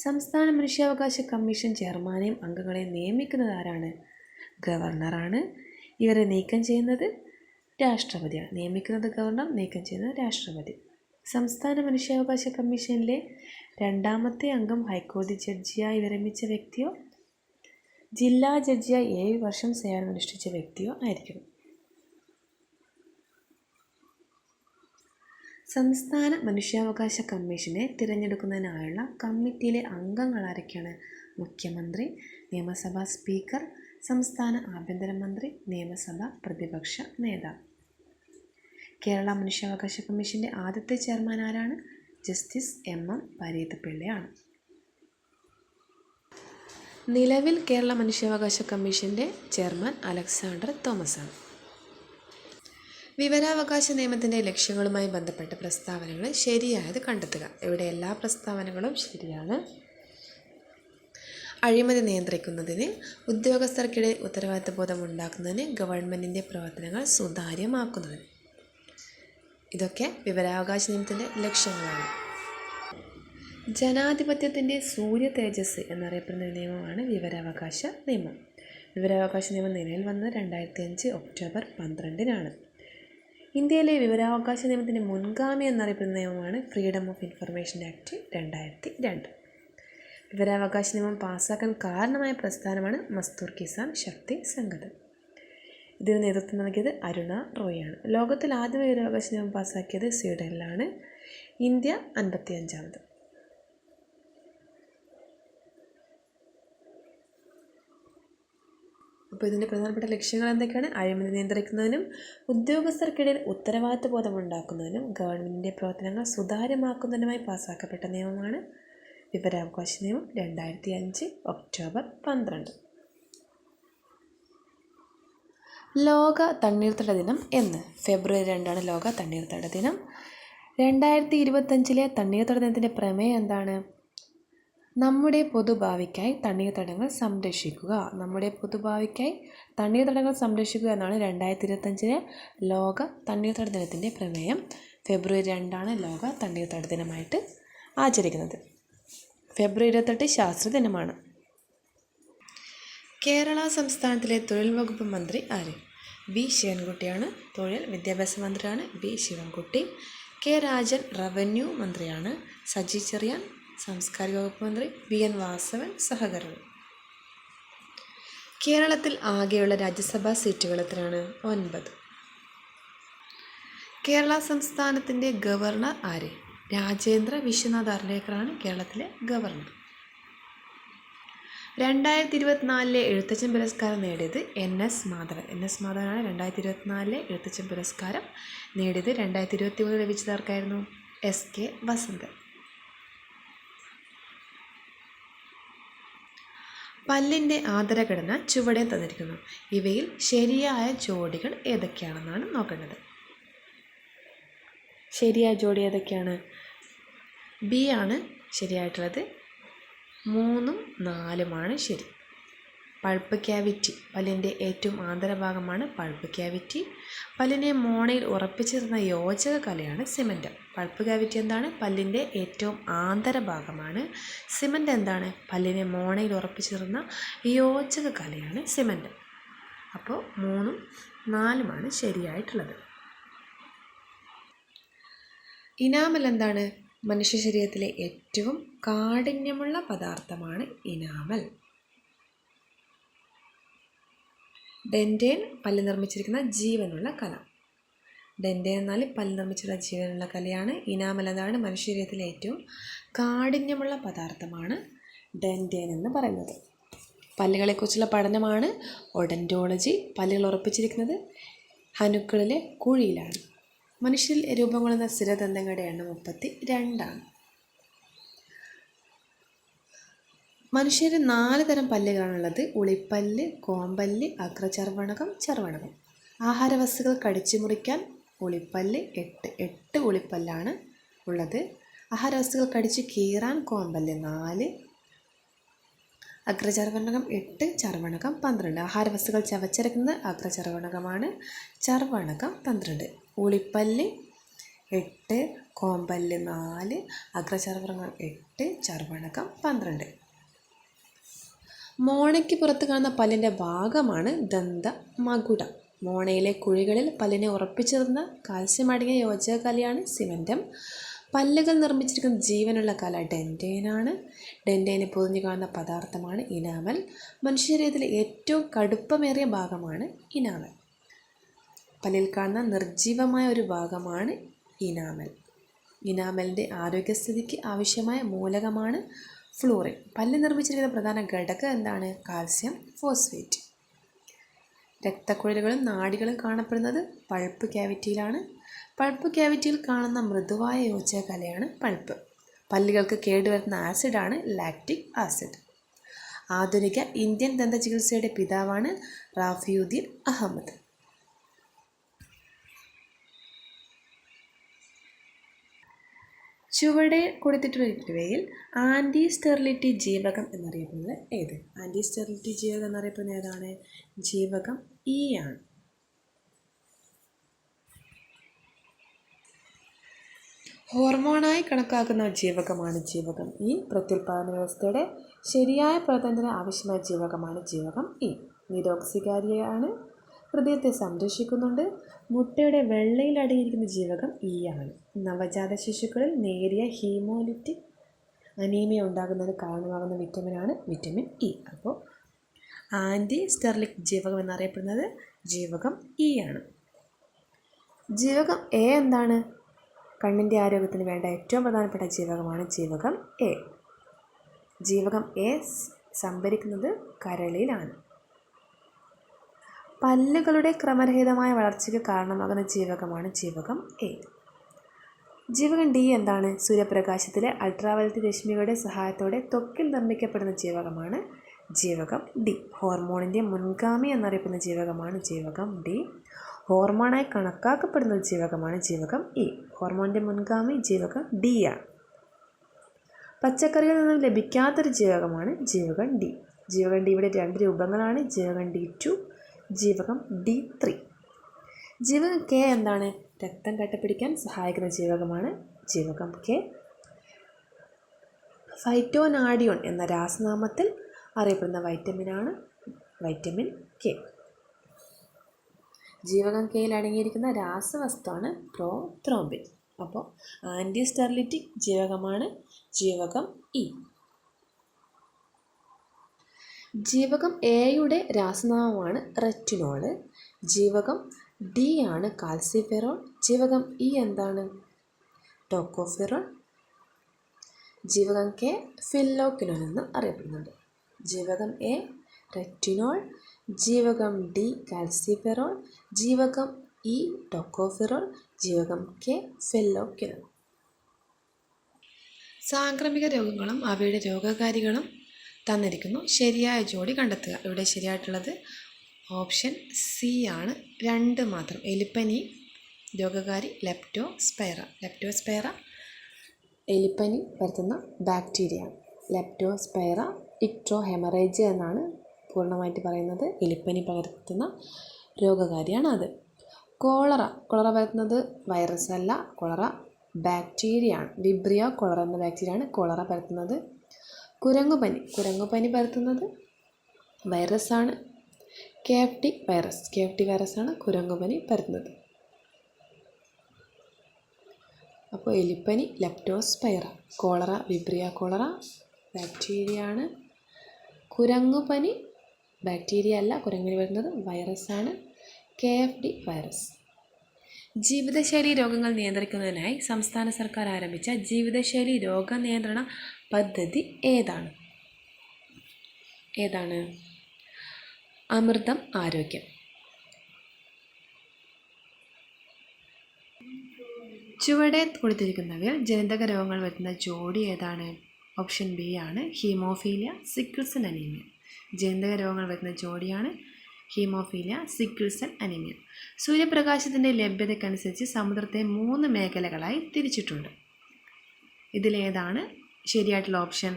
സംസ്ഥാന മനുഷ്യാവകാശ കമ്മീഷൻ ചെയർമാനെയും അംഗങ്ങളെയും നിയമിക്കുന്നത് ആരാണ്? ഗവർണറാണ്. ഇവരെ നീക്കം ചെയ്യുന്നത് രാഷ്ട്രപതിയാണ്. നിയമിക്കുന്നത് ഗവർണർ, നീക്കം ചെയ്യുന്നത് രാഷ്ട്രപതി. സംസ്ഥാന മനുഷ്യാവകാശ കമ്മീഷനിലെ 2ാമത്തെ അംഗം ഹൈക്കോടതി ജഡ്ജിയായി വിരമിച്ച വ്യക്തിയോ ജില്ലാ ജഡ്ജിയായി 7 വർഷം സേവനമനുഷ്ഠിച്ച വ്യക്തിയോ ആയിരിക്കണം. സംസ്ഥാന മനുഷ്യാവകാശ കമ്മീഷനെ തിരഞ്ഞെടുക്കുന്നതിനായുള്ള കമ്മിറ്റിയിലെ അംഗങ്ങൾ ആരൊക്കെയാണ്? മുഖ്യമന്ത്രി, നിയമസഭാ സ്പീക്കർ, സംസ്ഥാന ആഭ്യന്തരമന്ത്രി, നിയമസഭാ പ്രതിപക്ഷ നേതാവ്. കേരള മനുഷ്യാവകാശ കമ്മീഷൻ്റെ ആദ്യത്തെ ചെയർമാൻ ആരാണ്? Justice MM പരീതപിള്ളയാണ്. നിലവിൽ കേരള മനുഷ്യാവകാശ കമ്മീഷൻ്റെ ചെയർമാൻ അലക്സാണ്ടർ തോമസ് ആണ്. വിവരാവകാശ നിയമത്തിൻ്റെ ലക്ഷ്യങ്ങളുമായി ബന്ധപ്പെട്ട പ്രസ്താവനകൾ ശരിയായത് കണ്ടെത്തുക. ഇവിടെ എല്ലാ പ്രസ്താവനകളും ശരിയാണ്. അഴിമതി നിയന്ത്രിക്കുന്നതിന്, ഉദ്യോഗസ്ഥർക്കിടയിൽ ഉത്തരവാദിത്തബോധം ഉണ്ടാക്കുന്നതിന്, ഗവൺമെൻറ്റിൻ്റെ പ്രവർത്തനങ്ങൾ സുതാര്യമാക്കുന്നതിന്. ഇതൊക്കെ വിവരാവകാശ നിയമത്തിൻ്റെ ലക്ഷ്യങ്ങളാണ്. ജനാധിപത്യത്തിൻ്റെ സൂര്യ തേജസ് എന്നറിയപ്പെടുന്ന നിയമമാണ് വിവരാവകാശ നിയമം. വിവരാവകാശ നിയമം നിലവിൽ വന്നത് 2005 ഒക്ടോബർ 12 ഇന്ത്യയിലെ വിവരാവകാശ നിയമത്തിൻ്റെ മുൻഗാമി എന്നറിയപ്പെടുന്ന നിയമമാണ് ഫ്രീഡം ഓഫ് ഇൻഫർമേഷൻ ആക്ട് 2002. വിവരാവകാശ നിയമം പാസ്സാക്കാൻ കാരണമായ പ്രസ്ഥാനമാണ് മസ്തൂർ കിസാൻ ശക്തി സംഘടന. ഇതിന് നേതൃത്വം നൽകിയത് അരുണ റോയാണ്. ലോകത്തിൽ ആദ്യം വിവരാവകാശ നിയമം പാസ്സാക്കിയത് സ്വീഡനിലാണ്. ഇന്ത്യ 55ാമത്. അപ്പോൾ ഇതിൻ്റെ പ്രധാനപ്പെട്ട ലക്ഷ്യങ്ങൾ എന്തൊക്കെയാണ്? അഴിമതി നിയന്ത്രിക്കുന്നതിനും ഉദ്യോഗസ്ഥർക്കിടയിൽ ഉത്തരവാദിത്ത ബോധം ഉണ്ടാക്കുന്നതിനും ഗവൺമെൻറ്റിൻ്റെ പ്രവർത്തനങ്ങൾ സുതാര്യമാക്കുന്നതിനുമായി പാസ്സാക്കപ്പെട്ട നിയമമാണ് വിവരാവകാശ നിയമം 2005 ഒക്ടോബർ 12. ലോക തണ്ണീർത്തട ദിനം എന്ന്? ഫെബ്രുവരി 2 ലോക തണ്ണീർത്തട ദിനം. 2025 തണ്ണീർത്തട ദിനത്തിൻ്റെ പ്രമേയം എന്താണ്? നമ്മുടെ പൊതുഭാവിക്കായി തണ്ണീർത്തടങ്ങൾ സംരക്ഷിക്കുക. നമ്മുടെ പൊതുഭാവിക്കായി തണ്ണീർത്തടങ്ങൾ സംരക്ഷിക്കുക എന്നാണ് 2025 ലോക തണ്ണീർത്തട ദിനത്തിൻ്റെ പ്രമേയം. ഫെബ്രുവരി 2 ലോക തണ്ണീർത്തട ദിനമായിട്ട് ആചരിക്കുന്നത്. ഫെബ്രുവരി 28 ശാസ്ത്ര ദിനമാണ്. കേരള സംസ്ഥാനത്തിലെ തൊഴിൽ വകുപ്പ് മന്ത്രി ആര്? വി ശിവൻകുട്ടിയാണ്. തൊഴിൽ വിദ്യാഭ്യാസ മന്ത്രിയാണ് V Sivankutty. K Rajan revenue മന്ത്രിയാണ്. സജി ചെറിയാൻ സാംസ്കാരിക വകുപ്പ് മന്ത്രി. BN വാസവൻ സഹകരണം. കേരളത്തിൽ ആകെയുള്ള രാജ്യസഭാ സീറ്റുകൾ എത്രയാണ്? 9. കേരള സംസ്ഥാനത്തിൻ്റെ ഗവർണർ ആര്? രാജേന്ദ്ര വിശ്വനാഥ് അർലേക്കറാണ് കേരളത്തിലെ ഗവർണർ. 2024 എഴുത്തച്ഛൻ പുരസ്കാരം നേടിയത് NS മാധവൻ. NS മാധവനാണ് 2024 എഴുത്തച്ഛൻ പുരസ്കാരം നേടിയത്. 2023 ലഭിച്ചത് ആർക്കായിരുന്നു? SK വസന്തൻ. പല്ലിൻ്റെ ആന്തരഘടന ചുവടെ തന്നിരിക്കുന്നു. ഇവയിൽ ശരിയായ ജോഡികൾ ഏതൊക്കെയാണെന്നാണ് നോക്കേണ്ടത്. ശരിയായ ജോഡി ഏതൊക്കെയാണ്? B ആണ് ശരിയായിട്ടുള്ളത്. 3ഉം 4ഉമാണ് ശരി. പൾപ്പ് ക്യാവിറ്റി, പല്ലിൻ്റെ ഏറ്റവും ആന്തരഭാഗമാണ് പൾപ്പ് ക്യാവിറ്റി. പല്ലിനെ മോണയിൽ ഉറപ്പിച്ചിരുന്ന യോജക കലയാണ് സിമൻ്റ്. പൾപ്പ് ക്യാവിറ്റി എന്താണ്? പല്ലിൻ്റെ ഏറ്റവും ആന്തരഭാഗമാണ്. സിമൻ്റ് എന്താണ്? പല്ലിനെ മോണയിൽ ഉറപ്പിച്ചിരുന്ന യോജക കലയാണ് സിമൻ്റ്. അപ്പോൾ 3ഉം 4ഉമാണ് ശരിയായിട്ടുള്ളത്. ഇനാമൽ എന്താണ്? മനുഷ്യ ശരീരത്തിലെ ഏറ്റവും കാഠിന്യമുള്ള പദാർത്ഥമാണ് ഇനാമൽ. ഡെൻറ്റേൻ പല്ല് നിർമ്മിച്ചിരിക്കുന്ന ജീവനുള്ള കല. ഡെൻറ്റേൻ എന്നാൽ പല്ല് നിർമ്മിച്ചിട്ടുള്ള ജീവനുള്ള കലയാണ്. ഇനാമൽ എന്താണ്? മനുഷ്യ ശരീരത്തിലെ ഏറ്റവും കാഠിന്യമുള്ള പദാർത്ഥമാണ് ഡെൻറ്റേൻ എന്ന് പറയുന്നത്. പല്ലുകളെക്കുറിച്ചുള്ള പഠനമാണ് ഒഡൻറ്റോളജി. പല്ലുകൾ ഉറപ്പിച്ചിരിക്കുന്നത് ഹനുക്കളിലെ കുഴിയിലാണ്. മനുഷ്യരിൽ രൂപം കൊള്ളുന്ന സ്ഥിരദന്തങ്ങളുടെ എണ്ണം 32 ആണ്. മനുഷ്യന് 4 തരം പല്ലുകളാണുള്ളത്: ഉളിപ്പല്ല്, കോമ്പല്ല്, അഗ്രചർവണകം, ചർവണകം. ആഹാരവസ്തുക്കൾ കടിച്ചു മുറിക്കാൻ ഉളിപ്പല്ല് 8 ഉളിപ്പല്ലാണ് ഉള്ളത്. ആഹാരവസ്തുക്കൾ കടിച്ചു കീറാൻ കോമ്പല്ല് 4, അഗ്രചർവണകം 8, ചർവണകം 12. ആഹാരവസ്തുക്കൾ ചവച്ചരക്കുന്നത് അഗ്രചർവണകമാണ്, ചർവണകം 12. ഉളിപ്പല്ല് 8, കോമ്പല്ല് 4, അഗ്രചർവണകം 8, ചർവണകം 12. മോണയ്ക്ക് പുറത്ത് കാണുന്ന പല്ലിൻ്റെ ഭാഗമാണ് ദന്തമകുടം. മോണയിലെ കുഴികളിൽ പല്ലിനെ ഉറപ്പിച്ചു നിർത്തുന്ന കാൽസ്യം അടങ്ങിയ യോജക കലയാണ് സിമൻറ്റം. പല്ലുകൾ നിർമ്മിച്ചിരിക്കുന്ന ജീവനുള്ള കല ഡെൻറ്റേനാണ്. ഡെൻറ്റേന് പൊതിഞ്ഞു കാണുന്ന പദാർത്ഥമാണ് ഇനാമൽ. മനുഷ്യശരീരത്തിലെ ഏറ്റവും കടുപ്പമേറിയ ഭാഗമാണ് ഇനാമൽ. പല്ലിൽ കാണുന്ന നിർജ്ജീവമായ ഒരു ഭാഗമാണ് ഇനാമൽ. ഇനാമലിൻ്റെ ആരോഗ്യസ്ഥിതിക്ക് ആവശ്യമായ മൂലകമാണ് ഫ്ലൂറിൻ. പല്ല് നിർമ്മിച്ചിരിക്കുന്ന പ്രധാന ഘടകം എന്താണ്? Calcium phosphate. രക്തക്കുഴലുകളും നാഡികളും കാണപ്പെടുന്നത് പൾപ്പ് ക്യാവിറ്റിയിലാണ്. പൾപ്പ് ക്യാവിറ്റിയിൽ കാണുന്ന മൃദുവായ യോജക കലയാണ് പൾപ്പ്. പല്ലുകൾക്ക് കേടുവരുത്തുന്ന ആസിഡാണ് ലാക്റ്റിക് ആസിഡ്. ആധുനിക ഇന്ത്യൻ ദന്തചികിത്സയുടെ പിതാവാണ് റാഫിയുദ്ദീൻ അഹമ്മദ്. ചുവടെ കൊടുത്തിട്ടുള്ളവയിൽ ആൻറ്റി സ്റ്റെറിലിറ്റി ജീവകം എന്നറിയപ്പെടുന്നത് ഏത്? ആൻറ്റി സ്റ്റെറിലിറ്റി ജീവകം എന്നറിയപ്പെടുന്നത് ഏതാണ്? ജീവകം ഇ ആണ്. ഹോർമോണായി കണക്കാക്കുന്ന ജീവകമാണ് ജീവകം ഇ. പ്രത്യുൽപാദന വ്യവസ്ഥയുടെ ശരിയായ പ്രവർത്തനത്തിന് ആവശ്യമായ ജീവകമാണ് ജീവകം ഇ. നിരോക്സികാരിയാണ്. ഹൃദയത്തെ സംരക്ഷിക്കുന്നുണ്ട്. മുട്ടയുടെ വെള്ളയിൽ അടങ്ങിയിരിക്കുന്ന ജീവകം ഇ ആണ്. നവജാത ശിശുക്കളിൽ നേരിയ ഹീമോലിറ്റിക് അനീമിയ ഉണ്ടാകുന്നതിന് കാരണമാകുന്ന വിറ്റമിനാണ് വിറ്റമിൻ ഇ. അപ്പോൾ ആൻറ്റി സ്റ്റെറിലിക് ജീവകം എന്നറിയപ്പെടുന്നത് ജീവകം ഇ ആണ്. ജീവകം എ എന്താണ്? കണ്ണിൻ്റെ ആരോഗ്യത്തിന് വേണ്ട ഏറ്റവും പ്രധാനപ്പെട്ട ജീവകമാണ് ജീവകം എ. ജീവകം എ സംഭരിക്കുന്നത് കരളിലാണ്. പല്ലുകളുടെ ക്രമരഹിതമായ വളർച്ചയ്ക്ക് കാരണമാകുന്ന ജീവകമാണ് ജീവകം എ. ജീവകം ഡി എന്താണ്? സൂര്യപ്രകാശത്തിലെ അൾട്രാവയലറ്റ് രശ്മികളുടെ സഹായത്തോടെ ത്വക്കിൽ നിർമ്മിക്കപ്പെടുന്ന ജീവകമാണ് ജീവകം ഡി. ഹോർമോണിൻ്റെ മുൻഗാമി എന്നറിയപ്പെടുന്ന ജീവകമാണ് ജീവകം ഡി. ഹോർമോണായി കണക്കാക്കപ്പെടുന്ന ജീവകമാണ് ജീവകം ഇ. ഹോർമോണിൻ്റെ മുൻഗാമി ജീവകം ഡി ആണ്. പച്ചക്കറികളിൽ നിന്നും ലഭിക്കാത്തൊരു ജീവകമാണ് ജീവകം ഡി. ജീവകം ഡിയുടെ 2 രൂപങ്ങളാണ് ജീവകം D2, ജീവകം D3. ജീവകം കെ എന്താണ്? രക്തം കട്ടപിടിക്കാൻ സഹായിക്കുന്ന ജീവകമാണ് ജീവകം കെ. ഫൈറ്റോനാഡിയോൺ എന്ന രാസനാമത്തിൽ അറിയപ്പെടുന്ന വൈറ്റമിനാണ് വൈറ്റമിൻ കെ. ജീവകം കെയിൽ അടങ്ങിയിരിക്കുന്ന രാസവസ്തുവാണ് പ്രോത്രോംബിൻ. അപ്പോൾ ആൻറ്റി സ്റ്റെറിലിറ്റിക് ജീവകമാണ് ജീവകം ഇ. ജീവകം എയുടെ രാസനാമമാണ് റെറ്റിനോള്. ജീവകം ഡി ആണ് കാൽസിഫെറോൾ. ജീവകം ഇ എന്താണ്? ടോക്കോഫെറോൾ. ജീവകം കെ ഫില്ലോക്വിനോൻ എന്ന് അറിയപ്പെടുന്നുണ്ട്. ജീവകം എ റെറ്റിനോൾ, ജീവകം ഡി കാൽസിഫെറോൾ, ജീവകം ഇ ടോക്കോഫെറോൾ, ജീവകം കെ ഫില്ലോക്വിനോൻ. സാംക്രമിക രോഗങ്ങളും അവയുടെ രോഗകാരികളും തന്നിരിക്കുന്നു. ശരിയായ ജോഡി കണ്ടെത്തുക. ഇവിടെ ശരിയായിട്ടുള്ളത് ഓപ്ഷൻ സി ആണ്. 2 മാത്രം. എലിപ്പനി രോഗകാരി ലെപ്റ്റോസ്പൈറ. ലെപ്റ്റോസ്പൈറ എലിപ്പനി പരത്തുന്ന ബാക്ടീരിയയാണ്. ലെപ്റ്റോസ്പൈറ ഇക്ട്രോഹെമറേജ് എന്നാണ് പൂർണ്ണമായിട്ട് പറയുന്നത്. എലിപ്പനി പകർത്തുന്ന രോഗകാരിയാണ് അത്. കോളറ പരത്തുന്നത് വൈറസ് അല്ല, കോളറ ബാക്ടീരിയയാണ്. വിബ്രിയോ കോളറ എന്ന ബാക്ടീരിയയാണ് കോളറ പരത്തുന്നത്. കുരങ്ങുപനി പരത്തുന്നത് വൈറസാണ്. കേപ്റ്റി വൈറസാണ് കുരങ്ങുപനി പരത്തുന്നത്. അപ്പോൾ എലിപ്പനി ലെപ്റ്റോസ്പൈറ, കോളറ വിബ്രിയോ കോളറ ബാക്ടീരിയയാണ്. കുരങ്ങുപനി ബാക്ടീരിയ അല്ല, കുരങ്ങുപനി വരുന്നത് വൈറസാണ്, KFD വൈറസ്. ജീവിതശൈലി രോഗങ്ങൾ നിയന്ത്രിക്കുന്നതിനായി സംസ്ഥാന സർക്കാർ ആരംഭിച്ച ജീവിതശൈലി രോഗനിയന്ത്രണ പദ്ധതി ഏതാണ്? അമൃതം ആരോഗ്യം. ചുവടെ കൊടുത്തിരിക്കുന്നവയിൽ ജനിതക രോഗങ്ങൾ വരുന്ന ജോഡി ഏതാണ്? ഓപ്ഷൻ ബി ആണ് ഹീമോഫീലിയ, സിക്കിൾ സെൽ അനീമിയ. ജനിതക രോഗങ്ങൾ വരുന്ന ജോഡിയാണ് ഹീമോഫീലിയ, സിക്കിൾ സെൽ അനീമിയ. സൂര്യപ്രകാശത്തിൻ്റെ ലഭ്യതയ്ക്കനുസരിച്ച് സമുദ്രത്തെ 3 മേഖലകളായി തിരിച്ചിട്ടുണ്ട്. ഇതിലേതാണ് ശരിയായിട്ടുള്ള ഓപ്ഷൻ?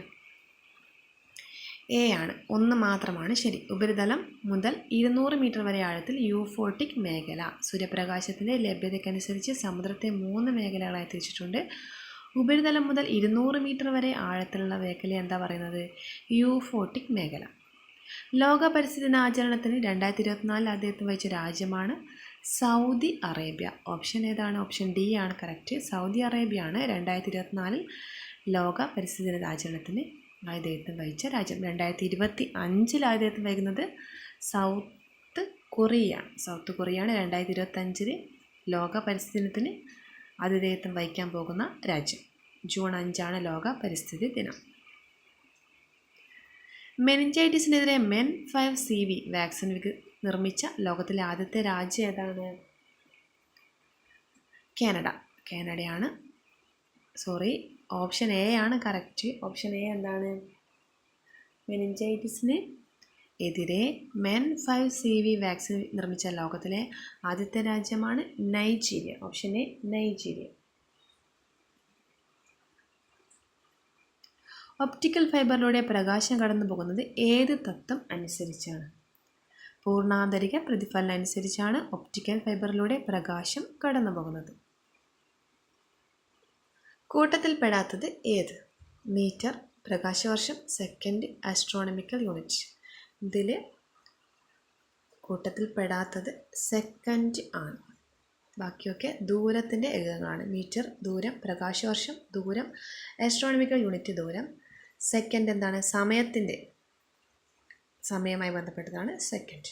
എ ആണ്. 1 മാത്രമാണ് ശരി. ഉപരിതലം മുതൽ 200 മീറ്റർ വരെ ആഴത്തിൽ യൂഫോട്ടിക് മേഖല. സൂര്യപ്രകാശത്തിൻ്റെ ലഭ്യതയ്ക്കനുസരിച്ച് സമുദ്രത്തെ 3 മേഖലകളായി തിരിച്ചിട്ടുണ്ട്. ഉപരിതലം മുതൽ 200 മീറ്റർ വരെ ആഴത്തിലുള്ള മേഖല എന്താ പറയുന്നത്? യൂഫോട്ടിക് മേഖല. ലോക പരിസ്ഥിതി ദിനാചരണത്തിന് 2024 ആതിഥ്യം വഹിച്ച രാജ്യമാണ് സൗദി അറേബ്യ. ഓപ്ഷൻ ഏതാണ്? ഓപ്ഷൻ ഡി ആണ് കറക്റ്റ്. സൗദി അറേബ്യയാണ് 2024 ലോക പരിസ്ഥിതി ദിനാചരണത്തിന് ആതിഥ്യം വഹിച്ച രാജ്യം. 2025 ആതിഥ്യം വഹിക്കുന്നത് സൗത്ത് കൊറിയയാണ്. സൗത്ത് കൊറിയയാണ് 2025 ലോക പരിസ്ഥിതി ദിനത്തിന് ആതിഥേയത്വം വഹിക്കാൻ പോകുന്ന രാജ്യം. ജൂൺ 5 ലോക പരിസ്ഥിതി ദിനം. മെനിഞ്ചൈറ്റിസിനെതിരെ MEN 5CV വാക്സിൻ നിർമ്മിച്ച ലോകത്തിലെ ആദ്യത്തെ രാജ്യം ഏതാണ്? കാനഡ. കാനഡയാണ്. ഓപ്ഷൻ എ ആണ് കറക്റ്റ്. ഓപ്ഷൻ എ എന്താണ്? മെനിഞ്ചൈറ്റിസിന് എതിരെ MEN 5CV വാക്സിൻ നിർമ്മിച്ച ലോകത്തിലെ ആദ്യത്തെ രാജ്യമാണ് Nigeria. Option A Nigeria. Optical ഫൈബറിലൂടെ പ്രകാശം കടന്നു പോകുന്നത് ഏത് തത്വം അനുസരിച്ചാണ്? പൂർണ്ണാന്തരിക പ്രതിഫലനം അനുസരിച്ചാണ് ഒപ്റ്റിക്കൽ ഫൈബറിലൂടെ പ്രകാശം കടന്നു പോകുന്നത്. കൂട്ടത്തിൽപ്പെടാത്തത് ഏത്? മീറ്റർ, പ്രകാശവർഷം, സെക്കൻഡ്, ആസ്ട്രോണമിക്കൽ യൂണിറ്റ്. ഇതിൽ കൂട്ടത്തിൽപ്പെടാത്തത് സെക്കൻഡ് ആണ്. ബാക്കിയൊക്കെ ദൂരത്തിൻ്റെ ഏകങ്ങളാണ്. മീറ്റർ ദൂരം, പ്രകാശവർഷം ദൂരം, ആസ്ട്രോണമിക്കൽ യൂണിറ്റ് ദൂരം. സെക്കൻഡ് എന്താണ്? സമയമായി ബന്ധപ്പെട്ടതാണ് സെക്കൻഡ്.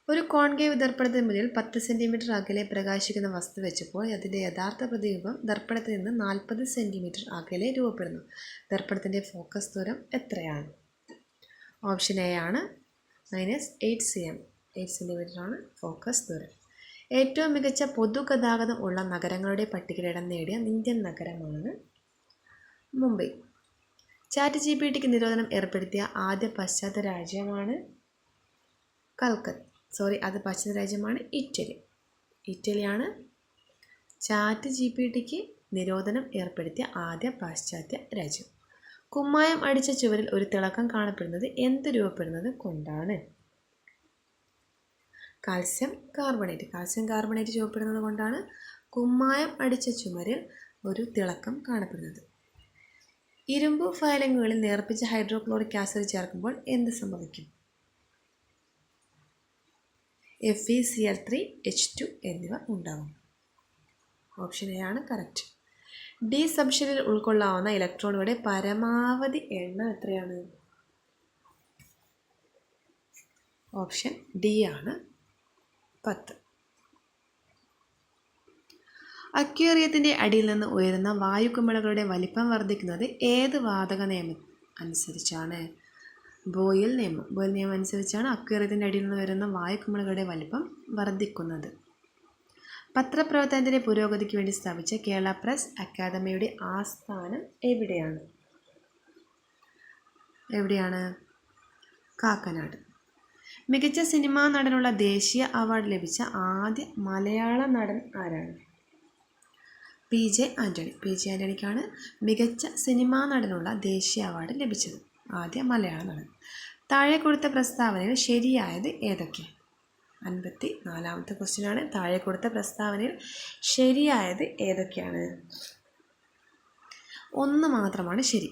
ഒരു കോൺകേവ് ദർപ്പണത്തിന് മുന്നിൽ 10 സെൻറ്റിമീറ്റർ അകലെ പ്രകാശിക്കുന്ന വസ്തു വെച്ചപ്പോൾ അതിൻ്റെ യഥാർത്ഥ പ്രതിബിംബം ദർപ്പണത്തിൽ നിന്ന് 40 സെൻറ്റിമീറ്റർ അകലെ രൂപപ്പെടുന്നു. ദർപ്പണത്തിൻ്റെ ഫോക്കസ് ദൂരം എത്രയാണ്? ഓപ്ഷൻ എ ആണ് -8 cm. 8 സെൻറ്റിമീറ്റർ ആണ് ഫോക്കസ് ദൂരം. ഏറ്റവും മികച്ച പൊതുഗതാഗതം ഉള്ള നഗരങ്ങളുടെ പട്ടികയിൽ ഇടം നേടിയ ഇന്ത്യൻ നഗരമാണ് മുംബൈ. ChatGPTക്ക് നിരോധനം ഏർപ്പെടുത്തിയ ആദ്യ പാശ്ചാത്യ രാജ്യമാണ് പാശ്ചാത്യ രാജ്യമാണ് ഇറ്റലി. ഇറ്റലിയാണ് ChatGPTക്ക് നിരോധനം ഏർപ്പെടുത്തിയ ആദ്യ പാശ്ചാത്യ രാജ്യം. കുമ്മായം അടിച്ച ചുവരിൽ ഒരു തിളക്കം കാണപ്പെടുന്നത് എന്ത് രൂപപ്പെടുന്നത് കൊണ്ടാണ്? കാൽസ്യം കാർബണേറ്റ് രൂപപ്പെടുന്നത് കൊണ്ടാണ് കുമ്മായം അടിച്ച ചുമരിൽ ഒരു തിളക്കം കാണപ്പെടുന്നത്. ഇരുമ്പ് ഫയലിങ്ങുകളിൽ നേർപ്പിച്ച ഹൈഡ്രോക്ലോറിക് ആസിഡ് ചേർക്കുമ്പോൾ എന്ത് സംഭവിക്കും? FeCl3H2 എന്നിവ ഉണ്ടാകും. ഓപ്ഷൻ എ ആണ് കറക്റ്റ്. ഡി സബ്ഷെല്ലിൽ ഉൾക്കൊള്ളാവുന്ന ഇലക്ട്രോണുകളുടെ പരമാവധി എണ്ണം എത്രയാണ്? ഓപ്ഷൻ ഡി ആണ് 10. അക്വേറിയത്തിൻ്റെ അടിയിൽ നിന്ന് ഉയരുന്ന വായുകുമിളകളുടെ വലിപ്പം വർദ്ധിക്കുന്നത് ഏത് വാതക നിയമം അനുസരിച്ചാണ്? ബോയിൽ നിയമം അനുസരിച്ചാണ് അക്വേറിയത്തിൻ്റെ അടിയിൽ നിന്ന് ഉയരുന്ന വായുകുമിളകളുടെ വലിപ്പം വർദ്ധിക്കുന്നത്. പത്രപ്രവർത്തനത്തിൻ്റെ പുരോഗതിക്ക് വേണ്ടി സ്ഥാപിച്ച കേരള പ്രസ് അക്കാദമിയുടെ ആസ്ഥാനം എവിടെയാണ്? കാക്കനാട്. മികച്ച സിനിമാ നടനുള്ള ദേശീയ അവാർഡ് ലഭിച്ച ആദ്യ മലയാള നടൻ ആരാണ്? PJ ആൻ്റണിക്കാണ് മികച്ച സിനിമാ നടനുള്ള ദേശീയ അവാർഡ് ലഭിച്ചത്. ആദ്യ മലയാള നടൻ. താഴെ കൊടുത്ത പ്രസ്താവനയിൽ ശരിയായത് ഏതൊക്കെ? 54ാമത്തെ ക്വസ്റ്റ്യനാണ്. താഴെ കൊടുത്ത പ്രസ്താവനയിൽ ശരിയായത് ഏതൊക്കെയാണ്? 1 മാത്രമാണ് ശരി.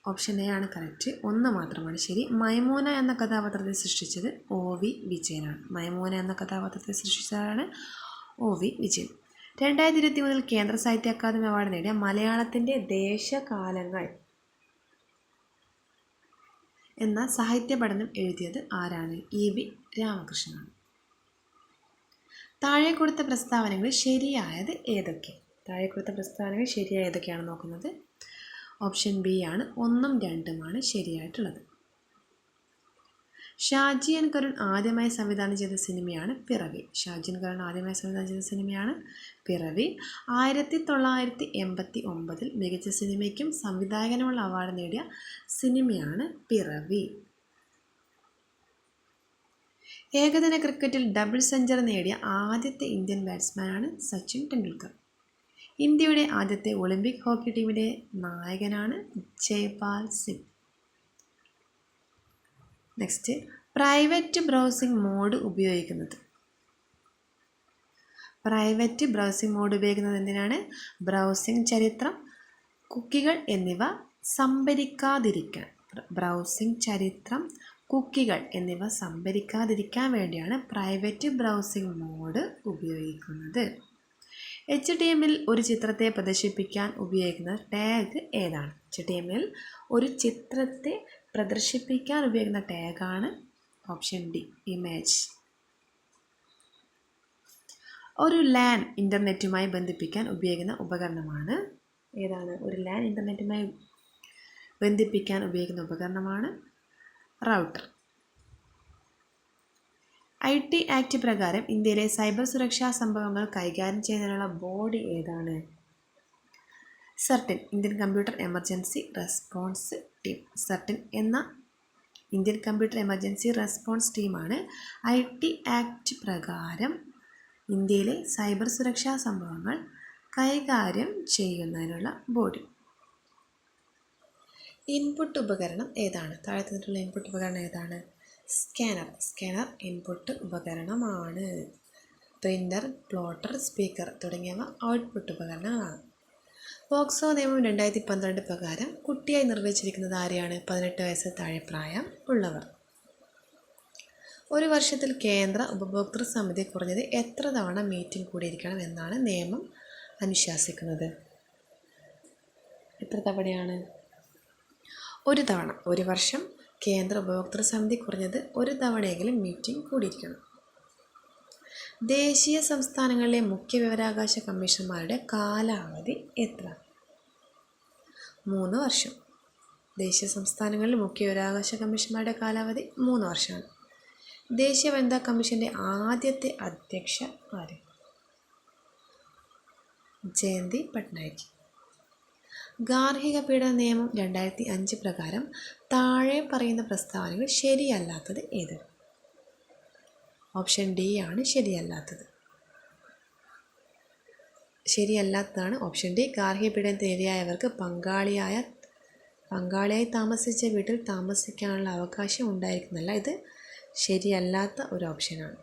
ഓപ്ഷൻ എ ആണ് കറക്റ്റ്. 1 മാത്രമാണ് ശരി. മൈമൂന എന്ന കഥാപാത്രത്തെ സൃഷ്ടിച്ചത് OV വിജയനാണ്. മൈമൂന എന്ന കഥാപാത്രത്തെ സൃഷ്ടിച്ചതാണ് OV വിജയൻ. 2023 കേന്ദ്ര സാഹിത്യ അക്കാദമി അവാർഡ് നേടിയ മലയാളത്തിൻ്റെ ദേശകാലങ്ങൾ എന്ന സാഹിത്യ പഠനം എഴുതിയത് ആരാണ്? EV രാമകൃഷ്ണനാണ്. താഴെ കൊടുത്ത പ്രസ്താവനകളിൽ ശരിയായത് ഏതൊക്കെ? ശരിയായതൊക്കെയാണ് നോക്കുന്നത്. ഓപ്ഷൻ ബി ആണ് 1ഉം 2ഉമാണ് ശരിയായിട്ടുള്ളത്. ഷാജി എൻ കരുൺ ആദ്യമായി സംവിധാനം ചെയ്ത സിനിമയാണ് പിറവി. ഷാജി എൻ കരുൺ ആദ്യമായി സംവിധാനം ചെയ്ത സിനിമയാണ് പിറവി. 1989 മികച്ച സിനിമയ്ക്കും സംവിധായകനുമുള്ള അവാർഡ് നേടിയ സിനിമയാണ് പിറവി. ഏകദിന ക്രിക്കറ്റിൽ ഡബിൾ സെഞ്ചുറി നേടിയ ആദ്യത്തെ ഇന്ത്യൻ ബാറ്റ്സ്മാനാണ് സച്ചിൻ ടെണ്ടുൽക്കർ. ഇന്ത്യയുടെ ആദ്യത്തെ ഒളിമ്പിക് ഹോക്കി ടീമിൻ്റെ നായകനാണ് Jaipal Singh. Next, private browsing mode ഉപയോഗിക്കുന്നത്. പ്രൈവറ്റ് ബ്രൗസിംഗ് മോഡ് ഉപയോഗിക്കുന്നത് എന്തിനാണ്? ബ്രൗസിംഗ് ചരിത്രം, കുക്കികൾ എന്നിവ സംഭരിക്കാതിരിക്കാൻ. ബ്രൗസിംഗ് ചരിത്രം, കുക്കികൾ എന്നിവ സംഭരിക്കാതിരിക്കാൻ വേണ്ടിയാണ് പ്രൈവറ്റ് ബ്രൗസിംഗ് മോഡ് ഉപയോഗിക്കുന്നത്. HTML ഒരു ചിത്രത്തെ പ്രദർശിപ്പിക്കാൻ ഉപയോഗിക്കുന്ന ടാഗ് ഏതാണ്? HTML ഒരു ചിത്രത്തെ പ്രദർശിപ്പിക്കാൻ ഉപയോഗിക്കുന്ന ടാഗാണ് ഓപ്ഷൻ ഡി, ഇമേജ്. ഒരു LAN ഇൻ്റർനെറ്റുമായി ബന്ധിപ്പിക്കാൻ ഉപയോഗിക്കുന്ന ഉപകരണമാണ് ഏതാണ്? ഒരു LAN ഇൻ്റർനെറ്റുമായി ബന്ധിപ്പിക്കാൻ ഉപയോഗിക്കുന്ന ഉപകരണമാണ് റൗട്ടർ. IT ആക്ട് പ്രകാരം ഇന്ത്യയിലെ സൈബർ സുരക്ഷാ സംഭവങ്ങൾ കൈകാര്യം ചെയ്യുന്നതിനുള്ള ബോഡി ഏതാണ്? Certain, Indian computer emergency response team. Certain എന്ന ഇന്ത്യൻ കമ്പ്യൂട്ടർ എമർജൻസി റെസ്പോൺസ് ടീമാണ് IT ആക്ട് പ്രകാരം ഇന്ത്യയിലെ സൈബർ സുരക്ഷാ സംഭവങ്ങൾ കൈകാര്യം ചെയ്യുന്നതിനുള്ള ബോഡി. ഇൻപുട്ട് ഉപകരണം ഏതാണ്? താഴെ തന്നിട്ടുള്ള ഇൻപുട്ട് ഉപകരണം ഏതാണ്? സ്കാനർ. സ്കാനർ ഇൻപുട്ട് ഉപകരണമാണ്. പ്രിൻ്റർ, പ്ലോട്ടർ, സ്പീക്കർ തുടങ്ങിയവ ഔട്ട്പുട്ട് ഉപകരണങ്ങളാണ്. പോക്സോ നിയമം 2012 പ്രകാരം കുട്ടിയായി നിർവചിച്ചിരിക്കുന്നത് ആരെയാണ്? 18 വയസ്സ് താഴെ പ്രായം ഉള്ളവർ. ഒരു വർഷത്തിൽ കേന്ദ്ര ഉപഭോക്തൃ സമിതി കുറഞ്ഞത് എത്ര തവണ മീറ്റിംഗ് കൂടിയിരിക്കണം എന്നാണ് നിയമം അനുശാസിക്കുന്നത്? എത്ര തവണയാണ്? ഒരു തവണ. ഒരു വർഷം കേന്ദ്ര ഉപഭോക്തൃ സമിതി കുറഞ്ഞത് ഒരു തവണയെങ്കിലും മീറ്റിംഗ് കൂടിയിരിക്കണം. ദേശീയ സംസ്ഥാനങ്ങളിലെ മുഖ്യ വിവരാവകാശ കമ്മീഷണർമാരുടെ കാലാവധി എത്ര? 3 വർഷം. ദേശീയ സംസ്ഥാനങ്ങളിലെ മുഖ്യ വിവരാവകാശ കമ്മീഷണർമാരുടെ കാലാവധി 3 വർഷമാണ്. ദേശീയ വനിതാ കമ്മീഷൻ്റെ ആദ്യത്തെ അധ്യക്ഷ ആര്? ജയന്തി പട്നായിക്. ഗാർഹിക പീഡന നിയമം 2005 പ്രകാരം താഴെ പറയുന്ന പ്രസ്താവനകൾ ശരിയല്ലാത്തത് ഏത്? ഓപ്ഷൻ ഡി ആണ് ശരിയല്ലാത്തത്. ശരിയല്ലാത്തതാണ് ഓപ്ഷൻ ഡി. ഗാർഹിക പീഡനത്തിന് ഇരയായവർക്ക് പങ്കാളിയായി താമസിച്ച വീട്ടിൽ താമസിക്കാനുള്ള അവകാശം ഉണ്ടായിരിക്കുന്നല്ല. ഇത് ശരിയല്ലാത്ത ഒരു ഓപ്ഷനാണ്.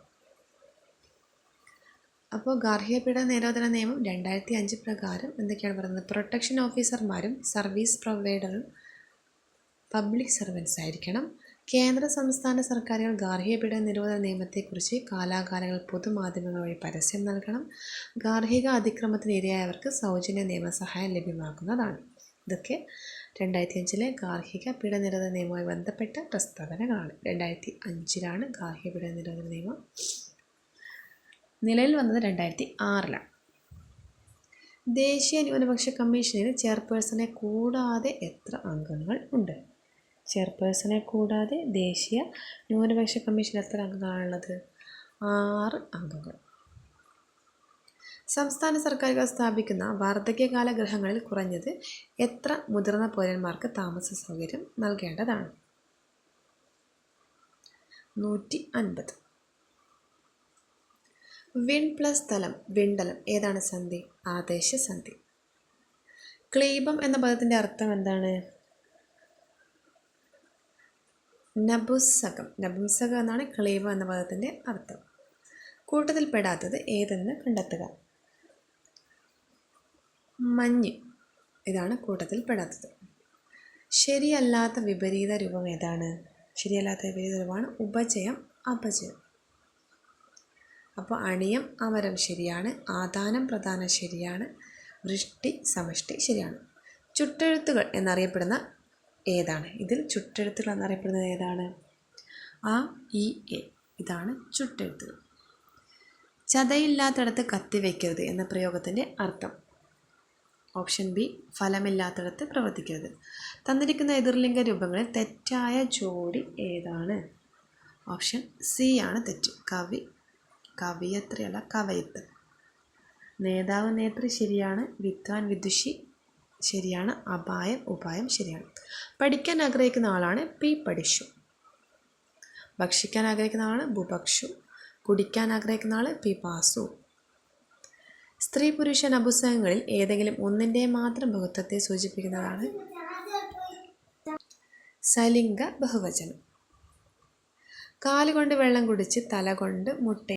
അപ്പോൾ ഗാർഹിക പീഡന നിരോധന നിയമം 2005 പ്രകാരം എന്തൊക്കെയാണ് പറയുന്നത്? പ്രൊട്ടക്ഷൻ ഓഫീസർമാരും സർവീസ് പ്രൊവൈഡറും പബ്ലിക് സർവൻസ് ആയിരിക്കണം. കേന്ദ്ര സംസ്ഥാന സർക്കാരുകൾ ഗാർഹിക പീഡന നിരോധന നിയമത്തെക്കുറിച്ച് കാലാകാലങ്ങൾ പൊതുമാധ്യമങ്ങൾ വഴി പരസ്യം നൽകണം. ഗാർഹിക അതിക്രമത്തിന് ഇരയായവർക്ക് സൗജന്യ നിയമസഹായം ലഭ്യമാക്കുന്നതാണ്. ഇതൊക്കെ 2005 ഗാർഹിക പീഡന നിരോധന നിയമവുമായി ബന്ധപ്പെട്ട പ്രസ്താവനകളാണ്. 2005 ഗാർഹിക പീഡന നിരോധന നിയമം നിലവിൽ വന്നത് 2006. ദേശീയ ന്യൂനപക്ഷ കമ്മീഷനിൽ ചെയർപേഴ്സണെ കൂടാതെ എത്ര അംഗങ്ങൾ ഉണ്ട്? ചെയർപേഴ്സണെ കൂടാതെ ദേശീയ ന്യൂനപക്ഷ കമ്മീഷനിൽ എത്ര അംഗങ്ങളാണുള്ളത്? 6 അംഗങ്ങൾ. സംസ്ഥാന സർക്കാരുകൾ സ്ഥാപിക്കുന്ന വാർദ്ധക്യകാല ഗൃഹങ്ങളിൽ കുറഞ്ഞത് എത്ര മുതിർന്ന പൗരന്മാർക്ക് താമസ സൗകര്യം നൽകേണ്ടതാണ്? 150. വിൺ പ്ലസ് തലം, വിണ്ടലം ഏതാണ് സന്ധി? ആദേശ സന്ധി. ക്ലീബം എന്ന പദത്തിൻ്റെ അർത്ഥം എന്താണ്? നപുംസകം. നപുംസകം എന്നാണ് ക്ലീബം എന്ന പദത്തിൻ്റെ അർത്ഥം. കൂട്ടത്തിൽപ്പെടാത്തത് ഏതെന്ന് കണ്ടെത്തുക. മഞ്ഞ്. ഇതാണ് കൂട്ടത്തിൽപ്പെടാത്തത്. ശരിയല്ലാത്ത വിപരീത രൂപം ഏതാണ്? ശരിയല്ലാത്ത വിപരീത രൂപമാണ് ഉപചയം, അപചയം. അപ്പോൾ അണിയം അമരം ശരിയാണ്. ആദാനം പ്രധാനം ശരിയാണ്. വൃഷ്ടി സമഷ്ടി ശരിയാണ്. ചുട്ടെഴുത്തുകൾ എന്നറിയപ്പെടുന്ന ഏതാണ്? ഇതിൽ ചുട്ടെഴുത്തുകൾ എന്നറിയപ്പെടുന്നത് ഏതാണ്? അ, ഇ, എ. ഇതാണ് ചുട്ടെഴുത്തുകൾ. ചതയില്ലാത്തിടത്ത് കത്തിവെക്കരുത് എന്ന പ്രയോഗത്തിൻ്റെ അർത്ഥം? ഓപ്ഷൻ ബി, ഫലമില്ലാത്തിടത്ത് പ്രവർത്തിക്കരുത്. തന്നിരിക്കുന്ന എതിർലിംഗ രൂപങ്ങളിൽ തെറ്റായ ജോഡി ഏതാണ്? ഓപ്ഷൻ സി ആണ് തെറ്റ്. കവി, കവിയത്രിയല്ല കവയിത്രി. നേതാവ്, നേതൃ ശരിയാണ്. വിദ്വാൻ, വിദുഷി ശരിയാണ്. അപായം, ഉപായം ശരിയാണ്. പഠിക്കാൻ ആഗ്രഹിക്കുന്ന ആളാണ് പി പഠിഷു. ഭക്ഷിക്കാൻ ആഗ്രഹിക്കുന്ന ആളാണ് ബുഭക്ഷു. കുടിക്കാൻ ആഗ്രഹിക്കുന്ന ആൾ പി പാസു. സ്ത്രീ പുരുഷ നപുംസകങ്ങളിൽ ഏതെങ്കിലും ഒന്നിൻ്റെ മാത്രം ബഹുത്വത്തെ സൂചിപ്പിക്കുന്നതാണ് സലിംഗ ബഹുവചനം. കാലുകൊണ്ട് വെള്ളം കുടിച്ച് തല കൊണ്ട് മുട്ട